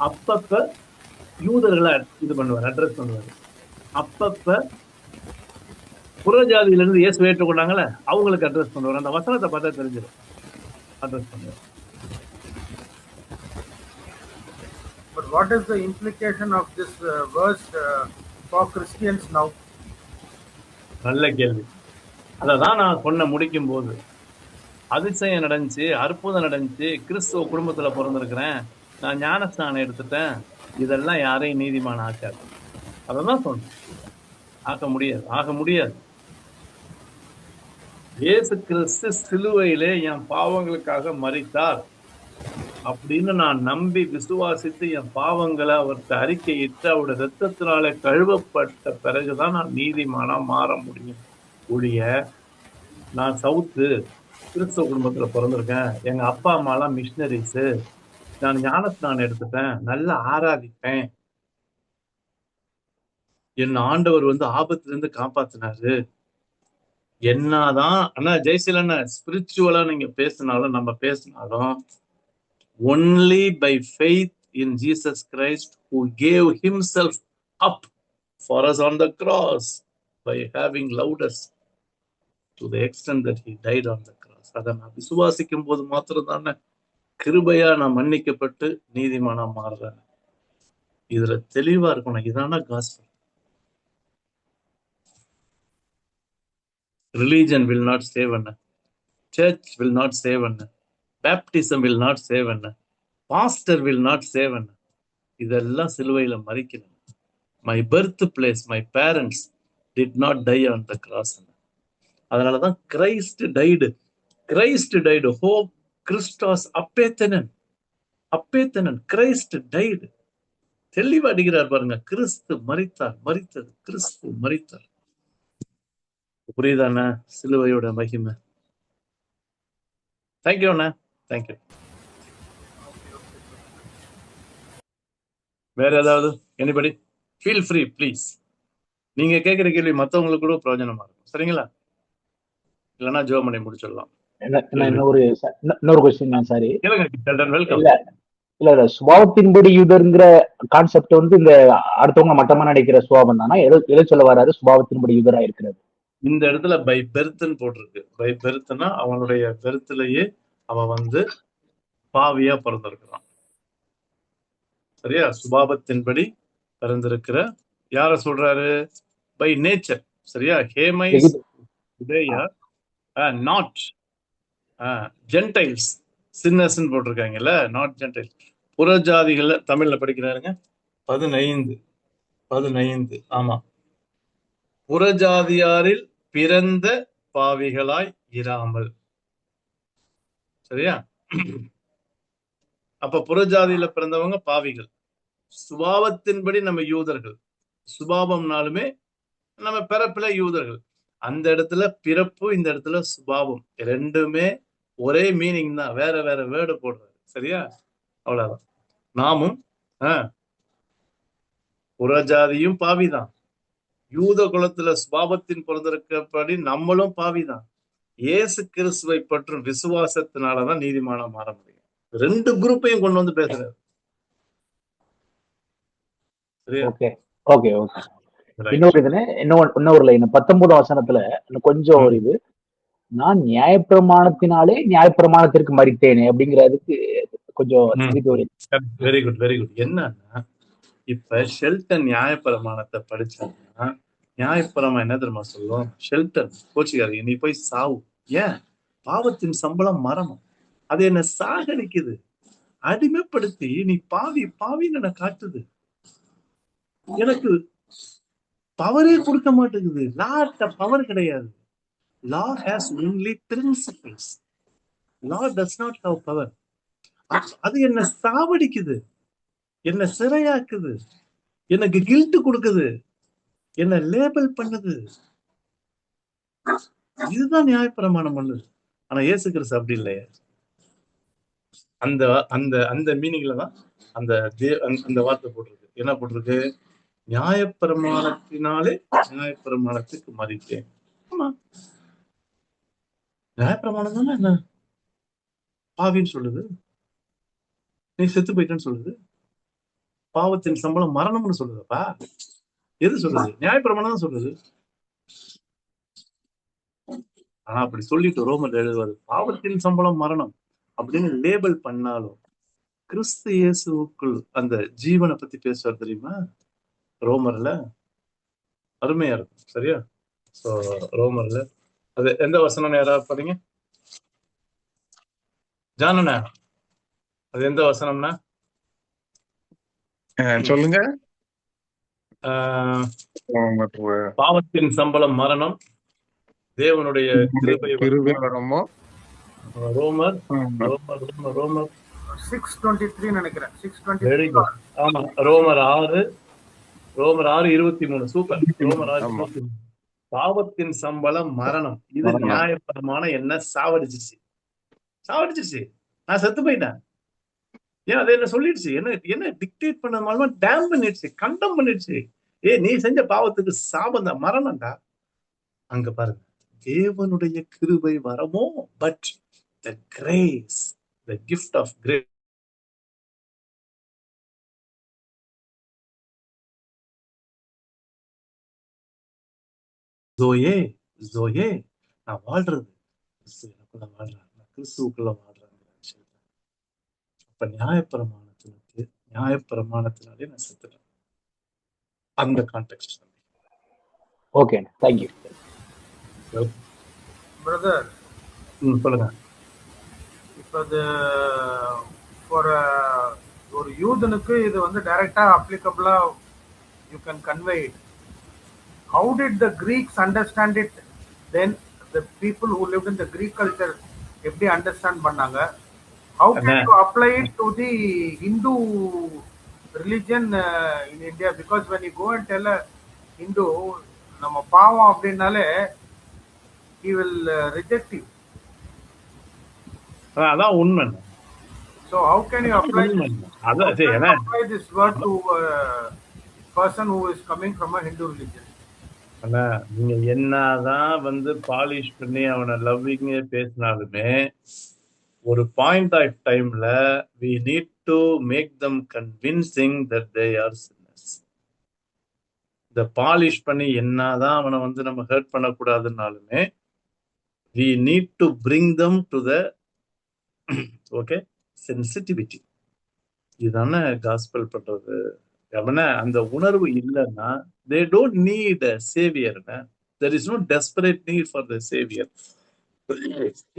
அப்பப்ப யூதர்களை இது பண்ணுவார், அட்ரஸ் பண்ணுவார். அப்பப்ப புறஜாதியில இருந்து இயேசு ஏற்றுக்கொண்டாங்கல்ல, அவங்களுக்கு அட்ரஸ் பண்ணுவார். அந்த வசனத்தை பார்த்தா தெரிஞ்சிடும், அட்ரஸ் பண்ணுவார். But what is the implication of this verse for Christians now? நல்ல கேள்வி. அததான் நான் சொன்ன முடிக்கும் போது, அதிசயம் நடந்துச்சு, அற்புதம் நடந்துச்சு, கிறிஸ்துவ குடும்பத்துல பிறந்திருக்கிறேன், நான் ஞானஸ்நானம் எடுத்துட்டேன், இதெல்லாம் யாரையும் நீதிமான் ஆக்காது. அததான் சொன்னேன். ஆக முடியாது. இயேசு கிறிஸ்து சிலுவையிலே என் பாவங்களுக்காக மரித்தார் அப்படின்னு நான் நம்பி விசுவாசித்து என் பாவங்களை அவருக்கு அறிக்கையிட்டு அவருடைய ரத்தத்தினால கழுவப்பட்ட பிறகுதான் நான் நீதிமானா மாற முடியும். ஒழிய நான் சவுத்து கிறிஸ்தவ குடும்பத்துல பிறந்திருக்கேன், எங்க அப்பா அம்மா எல்லாம் மிஷினரிஸ், நான் ஞானஸ்நானம் எடுத்துட்டேன், நல்லா ஆராதிப்பேன், என் ஆண்டவர் ஆபத்துல இருந்து காப்பாத்தினாரு, என்னதான் ஆனா ஜெய்சிலண்ண ஸ்பிரிச்சுவலா நீங்க பேசினாலும் நம்ம பேசினாலும் only by faith in Jesus Christ who gave himself up for us on the cross by having loved us to the extent that he died on the cross. அதை நான் விசுவாசிக்கும் போது மாத்திரம் தானே கிருபையா நான் மன்னிக்கப்பட்டு நீதிமானா மாறுறேன். இதுல தெளிவா இருக்கணும். இதான gospel. Religion will not save us. Church will not save us. Baptism will not save us. Pastor will not save us. இதெல்லாம் சிலுவையில மரிக்கணும். My birth place, my parents did not die on the cross. அதனாலதான் Christ died. Christ died. Hope Christos apethenen. Christ died. தெளிவா அடிக்கிறார் பாருங்க. கிறிஸ்து மரித்தது கிறிஸ்து மரித்தார். புரியுதாண்ணா சிலுவையோட மகிமை? தேங்க்யூ அண்ணா, தேங்க்யூ. வேற ஏதாவது எனிபடி ஃபீல் ஃப்ரீ ப்ளீஸ். நீங்க கேட்கிற கேள்வி மற்றவங்களுக்கு கூட பிரயோஜனமா இருக்கும். சரிங்களா? இல்லைன்னா ஜோ பண்ணி முடிச்சிடலாம். இன்னொரு கொஸ்டின். Sorry, welcome. இல்ல சுபாவத்தின்படி யூதர்ங்கிற கான்செப்ட் இந்த அடுத்தவங்க மட்டமா நினைக்கிற சுபாவம் தானா? எதை சொல்ல வராரு சுபாவத்தின்படி யூதரா இருக்கிறது? இந்த இடத்துல பை பெர்த்ன்னு போட்டிருக்கு. பை பெர்த்னா அவனுடைய பெருத்திலேயே அவன் பாவியா பிறந்திருக்கிறான். சரியா? சுபாவத்தின்படி பிறந்திருக்கிற யார சொல்றாரு? By nature. சரியா? ஹேமைஸ் நாட் ஜென்டைல்ஸ் சின்னர்ஸ்ன்னு போட்டிருக்காங்கல்ல, நாட் ஜென்டைல்ஸ். புறஜாதிகள்ல தமிழ்ல படிக்கிறாருங்க 15. ஆமா, புறஜாதியாரில் பிறந்த பாவிகளாய் இராமல். சரியா? அப்ப புறஜாதியில பிறந்தவங்க பாவிகள். சுபாவத்தின்படி நம்ம யூதர்கள். சுபாவம்னாலுமே நம்ம பிறப்புல யூதர்கள். அந்த இடத்துல பிறப்பு, இந்த இடத்துல சுபாவம், ரெண்டுமே ஒரே மீனிங் தான், வேற வேற வேர்டு போடுறாரு. சரியா? அவ்வளவுதான். நாமும் புறஜாதியும் பாவிதான். யூத குலத்துல சுபாவத்தின் பிறந்திருக்கப்படி நம்மளும் பாவிதான். இயேசு கிறிஸ்துவை பற்றும் விசுவாசத்தினாலதான் நீதிமானா மாற முடியும். ரெண்டு குரூப்பையும் கொண்டு பேசுறாரு. இன்னொரு லைன் 19 வசனத்துல கொஞ்சம் ஒரு இது, நான் நியாயப்பிரமாணத்திற்கு மரித்தேனே அப்படிங்கிறதுக்கு கொஞ்சம். Very good, very good. என்னன்னா இப்ப ஷெல்டன் நியாயப்பிரமாணத்தை படிச்சாங்கன்னா நியாயப்பிரமாணம் என்ன தெரியுமா சொல்லும்? ஷெல்டன் கோச்சிக்காரு, நீ போய் சாவு. ஏன்? பாவத்தின் சம்பளம் மரணம். அது என்ன சாகடிக்குது, அடிமைப்படுத்தி நீ பாவின்னு என்ன காட்டுது. எனக்கு பவரே கொடுக்க மாட்டேங்குது. லாட்ட பவர் கிடையாது. Law has only principles. Law does not have power. அது என்ன சாவடிக்குது, என்ன சிறையாக்குது, எனக்கு கில்ட் கொடுக்குது, என்ன லேபிள் பண்ணுது. இதுதான் நியாயப்பிரமாணம் பண்ணுது. ஆனா இயேசு கிறிஸ்து அப்படி இல்லையா? அந்த அந்த அந்த மீனிங்ல தான் அந்த வார்த்தை போட்டிருக்கு. என்ன போட்டிருக்கு? நியாயப்பிரமாணத்தினாலே நியாயப்பிரமாணத்துக்கு மதித்தேன். ஆமா, நியாயப்பிரமாணம் தானே என்ன பாவின்னு சொல்லுது, நீ செத்து போயிட்டேன்னு சொல்லுது, பாவத்தின் சம்பளம் மரணம்னு சொல்லுதப்பா. எது சொல்லுது? நியாயப்பிரமாணம் தான் சொல்லுது. ஆனா அப்படி சொல்லிட்டு ரோமர் எழுதுவாரு, பாவத்தின் சம்பளம் மரணம் அப்படின்னு லேபிள் பண்ணாலும் கிறிஸ்து இயேசுவுக்குள் அந்த ஜீவனை பத்தி பேசுவார் தெரியுமா ரோமர்ல. அருமையா இருக்கும். சரியா? சோ ரோமர்ல அது எந்த வசனம் யாராவது பாருங்க ஜானண்ணா, அது எந்த வசனம்னா? சொல்லுங்க. பாவத்தின் சம்பளம் மரணம், தேவனுடைய கிருபை வரமோ. ரோமர் ரோமர் ரோமர் ரோமர் 6:23 நினைக்கிறேன். வெரி 6:23. குட். ஆமா, ரோமர் 6:23. சூப்பர். ரோமர் 6:23. பாவத்தின் சம்பளம் மரணம், இது நியாயப்பிரமாணம் என்ன சாவடிச்சிருச்சு. நான் செத்து போயிட்டேன். ஏன் அதை என்ன சொல்லிடுச்சு, என்ன டிக்டேட் பண்ண மூலமா டேம் பண்ணிடுச்சு, கண்டம் பண்ணிடுச்சு. நீ செஞ்ச பாவத்துக்கு சாபம் தான், மரணம்டா. அங்க பாருங்க, தேவனுடைய கிருபை வரமோ, but the grace, the gift of grace. ஜோயே நான் வாழ்றது கிறிஸ்துவுக்குள்ள வாழ்றேன், நான் கிறிஸ்துவுக்குள்ள வாழ்றேன். அப்ப நியாயப்பிரமாணத்தினாலே நான் செத்துட்டேன். அந்த கான்டெக்ஸ்ட். Okay, thank you brother. சொல்லுங்க. இப்போ ஒரு யூதனுக்கு இது வந்து டைரக்டா அப்ளிகபிளா you can convey it. How did the Greeks understand it then? The people who lived in the Greek culture எப்படி அண்டர்ஸ்டாண்ட் பண்ணாங்க? How can you apply it to the Hindu religion in India? Because when you go and tell a Hindu நம்ம பாவம் அப்படின்னாலே he will reject you. அதான் உண்மை. So how can you apply this word to a person who is coming from a Hindu religion? ஆனா நீங்க என்னதான் பாலிஷ் பண்ணி அவனை லவ்விங்க பேசினாலுமே ஒரு பாயிண்ட் ஆஃப் டைம்ல we need to make them convincing that they are sinners. இந்த பாலிஷ் பண்ணி என்னதான் அவனை நம்ம ஹர்ட் பண்ணக்கூடாதுன்னாலுமே we need to bring them to the sensitivity. இதுதானே காஸ்பல் பண்றது. அந்த உணர்வு இல்லைன்னா they don't need a savior. There is no desperate need for the savior.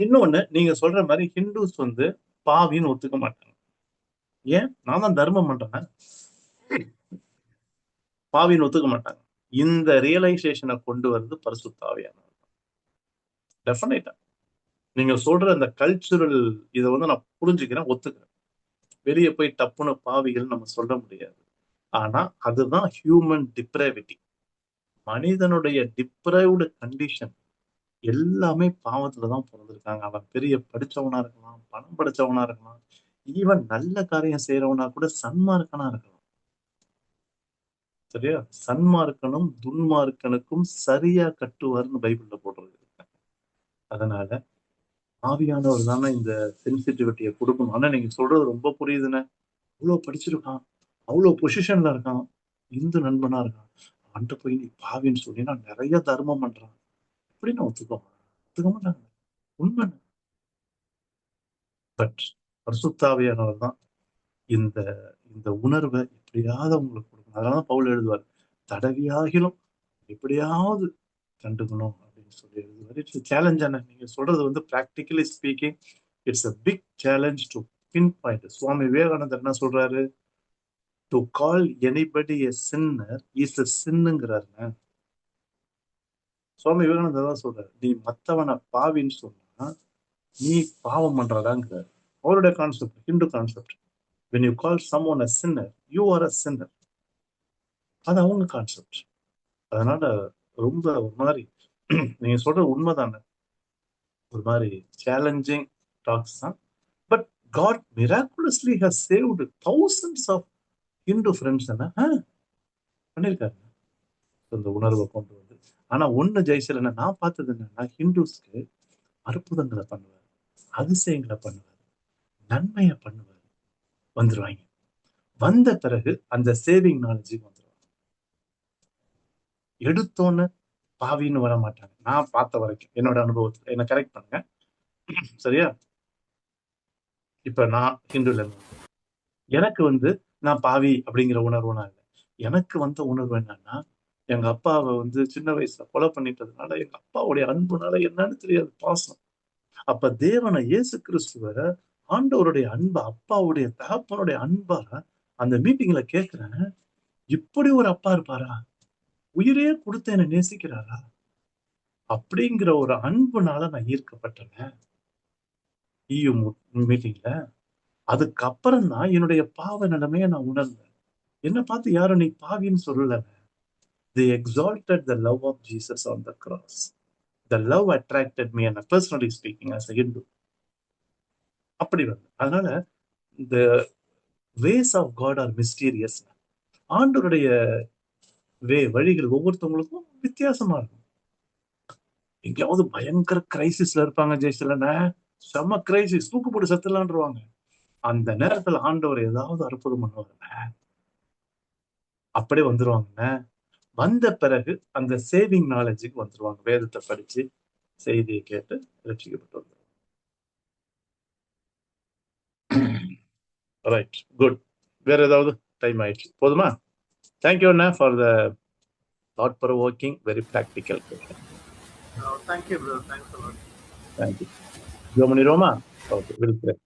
இன்னொன்னு, நீங்க சொல்ற மாதிரி ஹிந்துஸ் பாவின்னு ஒத்துக்க மாட்டாங்க. ஏன்? நான் தான் தர்மம் பண்றேன், பாவின்னு ஒத்துக்க மாட்டாங்க. இந்த ரியலைசேஷனை கொண்டு வருது பரிசுத்த ஆவியானவர். டெஃபினட்டா நீங்க சொல்ற அந்த கல்ச்சுரல் இதை நான் புரிஞ்சுக்கிறேன், ஒத்துக்கிறேன். வெளியே போய் டப்புன்னு பாவிகள் நம்ம சொல்ல முடியாது. ஆனா அதுதான் ஹியூமன் டிப்ரைவிட்டி. மனிதனுடைய டிப்ரைவ்டு கண்டிஷன் எல்லாமே பாவத்துலதான் பிறந்திருக்காங்க. அவன் பெரிய படிச்சவனா இருக்கலாம், பணம் படிச்சவனா இருக்கலாம், ஈவன் நல்ல காரியம் செய்யறவனா கூட சன்மார்க்கனா இருக்கலாம். சரியா? சன்மார்க்கனும் துன்மார்க்கனுக்கும் சரியா கட்டுவார்னு பைபிள்ல போட்டிருக்கு. அதனால ஆவியானவர் தானே இந்த சென்சிட்டிவிட்டியை கொடுக்கணும். ஆனா நீங்க சொல்றது ரொம்ப புரியுதுன்னு. அவ்வளவு படிச்சிருக்கான், அவ்வளவு பொசிஷன்ல இருக்கான், இந்து நண்பனா இருக்கான், அவன்கிட்ட போய் நீ பாவின்னு சொல்லி நான் நிறைய தர்மம் பண்றான் அப்படின்னு ஒத்துக்க மாட்டாங்க. உண்மை. பட் பரிசுத்தாவியானவர் தான் இந்த இந்த உணர்வை எப்படியாவது அவங்களுக்கு கொடுக்கணும். அதனாலதான் பவுல் எழுதுவார், தடவியாகிலும் எப்படியாவது கண்டுக்கணும் அப்படின்னு சொல்லி எழுதுவார். It's challenge. நீங்க சொல்றது practically speaking it's a big challenge to pinpoint. Swami Vivekanandar என்ன சொல்றாரு? To call anybody a sinner is a சின்னுங்கிறாருங்க. சுவாமி விவேகானந்தர் தான் சொல்றாரு, நீ மத்தவனை பாவின்னு சொன்னா நீ பாவம் பண்றதாங்கிறாரு. அவருடைய concept, Hindu concept. when you call someone a sinner, you are a sinner. அது அவங்க கான்செப்ட். அதனால ரொம்ப ஒரு மாதிரி நீங்க சொல்ற உண்மைதானே, ஒரு மாதிரி சேலஞ்சிங் டாக்ஸ் தான். But God miraculously has saved thousands of Hindu friends. பண்ணிருக்காரு இந்த உணர்வை கொண்டு வந்து. ஆனா ஒண்ணு ஜெய்சல் என்ன நான் பார்த்தது என்னன்னா, ஹிந்துஸ்க்கு அற்புதங்களை பண்ணுவார், அதிசயங்களை பண்ணுவார், நன்மையை பண்ணுவார். வந்துருவாங்க. வந்த பிறகு அந்த சேவிங் நாலேஜுக்கு வந்துருவாங்க. எடுத்தோன்னு பாவின்னு வர மாட்டாங்க. நான் பார்த்த வரைக்கும் என்னோட அனுபவத்துல என்ன கரெக்ட் பண்ணுங்க. சரியா? இப்ப நான் ஹிந்துல இருந்து எனக்கு நான் பாவி அப்படிங்கிற உணர்வுனா இல்லை. எனக்கு வந்த உணர்வு என்னன்னா, எங்க அப்பாவை சின்ன வயசுல கொலை பண்ணிட்டதுனால எங்க அப்பாவுடைய அன்புனால என்னன்னு தெரியாது, பாசம். அப்ப தேவனை இயேசு கிறிஸ்துவ ஆண்டவருடைய அன்பா, அப்பாவுடைய தகப்பனுடைய அன்பா அந்த மீட்டிங்ல கேட்கிறேன். இப்படி ஒரு அப்பா இருப்பாரா? உயிரே கொடுத்து என்னை நேசிக்கிறாரா? அப்படிங்கிற ஒரு அன்புனால நான் ஈர்க்கப்பட்டேன் ஈயு மீட்டிங்ல. அதுக்கப்புறம் தான் என்னுடைய பாவ நிலைமையை நான் உணர்ந்தேன். என்ன பார்த்து யாரும் நீ பாவின்னு சொல்லல. They exalted the love of Jesus on the cross. The love attracted me, and personally speaking, as a Hindu. அப்படி அதனால the ways of God are mysterious. ஆண்டவருடைய வழிகள் ஒவ்வொருத்தவங்களுக்கும் வித்தியாசமா இருக்கும். எங்கேயாவது பயங்கர கிரைசிஸ்ல இருப்பாங்க, ஜெயிச்சலன்னா செம்ம கிரைசிஸ், தூக்கு போட்டு செத்துலான்ருவாங்க. அந்த நேரத்துல ஆண்டவர் ஏதாவது அற்புதம் பண்ணுவாங்க, அப்படியே வந்துருவாங்க. வந்த பிறகு அந்த சேவிங் நாலேஜுக்கு வந்துருவாங்க. வேதத்தை படிச்சு செய்தியை கேட்டு ரட்சிக்கப்பட்டு வந்துருவாங்க. Right, good. வேற ஏதாவது? டைம் ஆயிடுச்சு, போதுமா? தேங்க்யூ அண்ணா for the thought provoking, very practical. Thank you, brother. Thanks a lot. Thank you. ஜோ பண்ணிடுவோமா? ஓகே, விருப்பம்.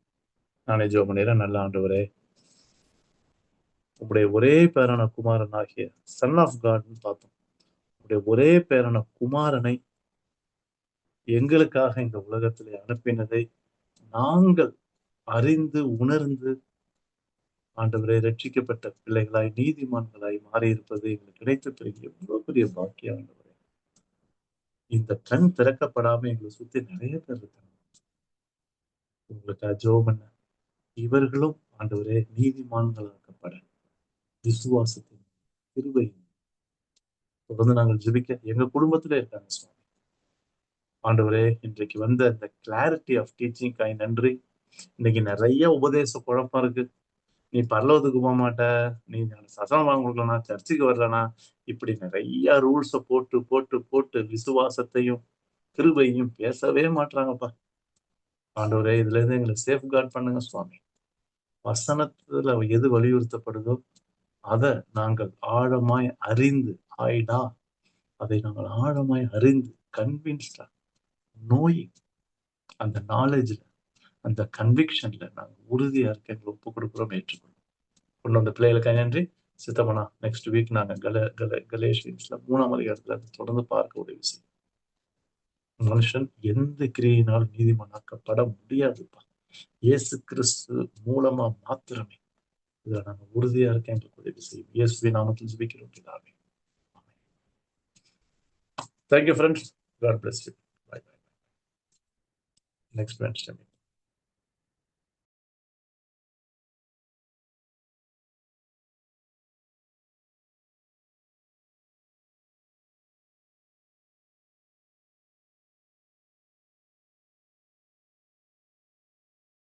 நானே ஜோ பண்ணிடுறேன். நல்ல ஆண்டவரே, உங்களுடைய ஒரே பேரான குமாரன் ஆகிய சன் ஆஃப் காட்னு பார்த்தோம். உங்களுடைய ஒரே பேரான குமாரனை எங்களுக்காக இந்த உலகத்திலே அனுப்பினதை நாங்கள் அறிந்து உணர்ந்து ஆண்டவரை ரட்சிக்கப்பட்ட பிள்ளைகளாய் நீதிமான்களாய் மாறி இருப்பது எங்களுக்கு கிடைத்த பிறகு எவ்வளவு பெரிய பாக்கியம் ஆண்டவரே. இந்த கண் திறக்கப்படாம எங்களை சுத்தி நிறைய பேர் இருக்காங்க. உங்களுக்கு ஜோமன்ன இவர்களும் ஆண்டவரே நீதிமான்களாக்கப்பட விசுவாசத்தின் கிருபையின் தொடர்ந்து நாங்கள் ஜெபிக்க எங்க குடும்பத்திலே இருக்காங்க சுவாமி. ஆண்டவரே, இன்றைக்கு வந்த இந்த கிளாரிட்டி ஆஃப் டீச்சிங்காய் நன்றி. இன்னைக்கு நிறைய உபதேச குழப்பம் இருக்கு. நீ பரலோகத்துக்கு போக மாட்ட, நீ சசனம் வாங்க கொடுக்கலனா, சர்ச்சுக்கு வரலனா, இப்படி நிறைய ரூல்ஸை போட்டு போட்டு போட்டு விசுவாசத்தையும் கிருபையும் பேசவே மாட்டாங்கப்பா. ஆண்டவரே, இதுல இருந்து எங்களை சேஃப்கார்ட் பண்ணுங்க சுவாமி. வசனத்துல எது வலியுறுத்தப்படுதோ அதை நாங்கள் ஆழமாய் அறிந்து, ஆயிடா அதை நாங்கள் ஆழமாய் அறிந்து கன்வின்ஸ்டா நோயிங் அந்த நாலேஜ்ல, அந்த கன்விக்ஷன்ல நாங்கள் உறுதியா இருக்க எங்களை ஒப்பு கொடுக்குறோம், ஏற்றுக்கொள்ளும். கொண்டு வந்த பிள்ளைகளுக்காக நன்றி. சித்தமனா நெக்ஸ்ட் வீக் நாங்கள் கலேஷியன்ஸ்ல 3ஆம் அதிகாரத்துல தொடர்ந்து பார்க்க உதவி செய்யும். மனுஷன் எந்த கிரியினால் நீதிமானாக்கப்பட முடியாதுப்பா, இயேசு கிறிஸ்து மூலமா மாத்திரமே. இதுல நாங்கள் உறுதியா இருக்க எங்களுக்கு உதவி செய்யும். இயேசுவின் நாமத்தில் ஜெபிக்கிறோம் பிதாவே. Thank you, friends. God bless you. Bye bye. Next Wednesday.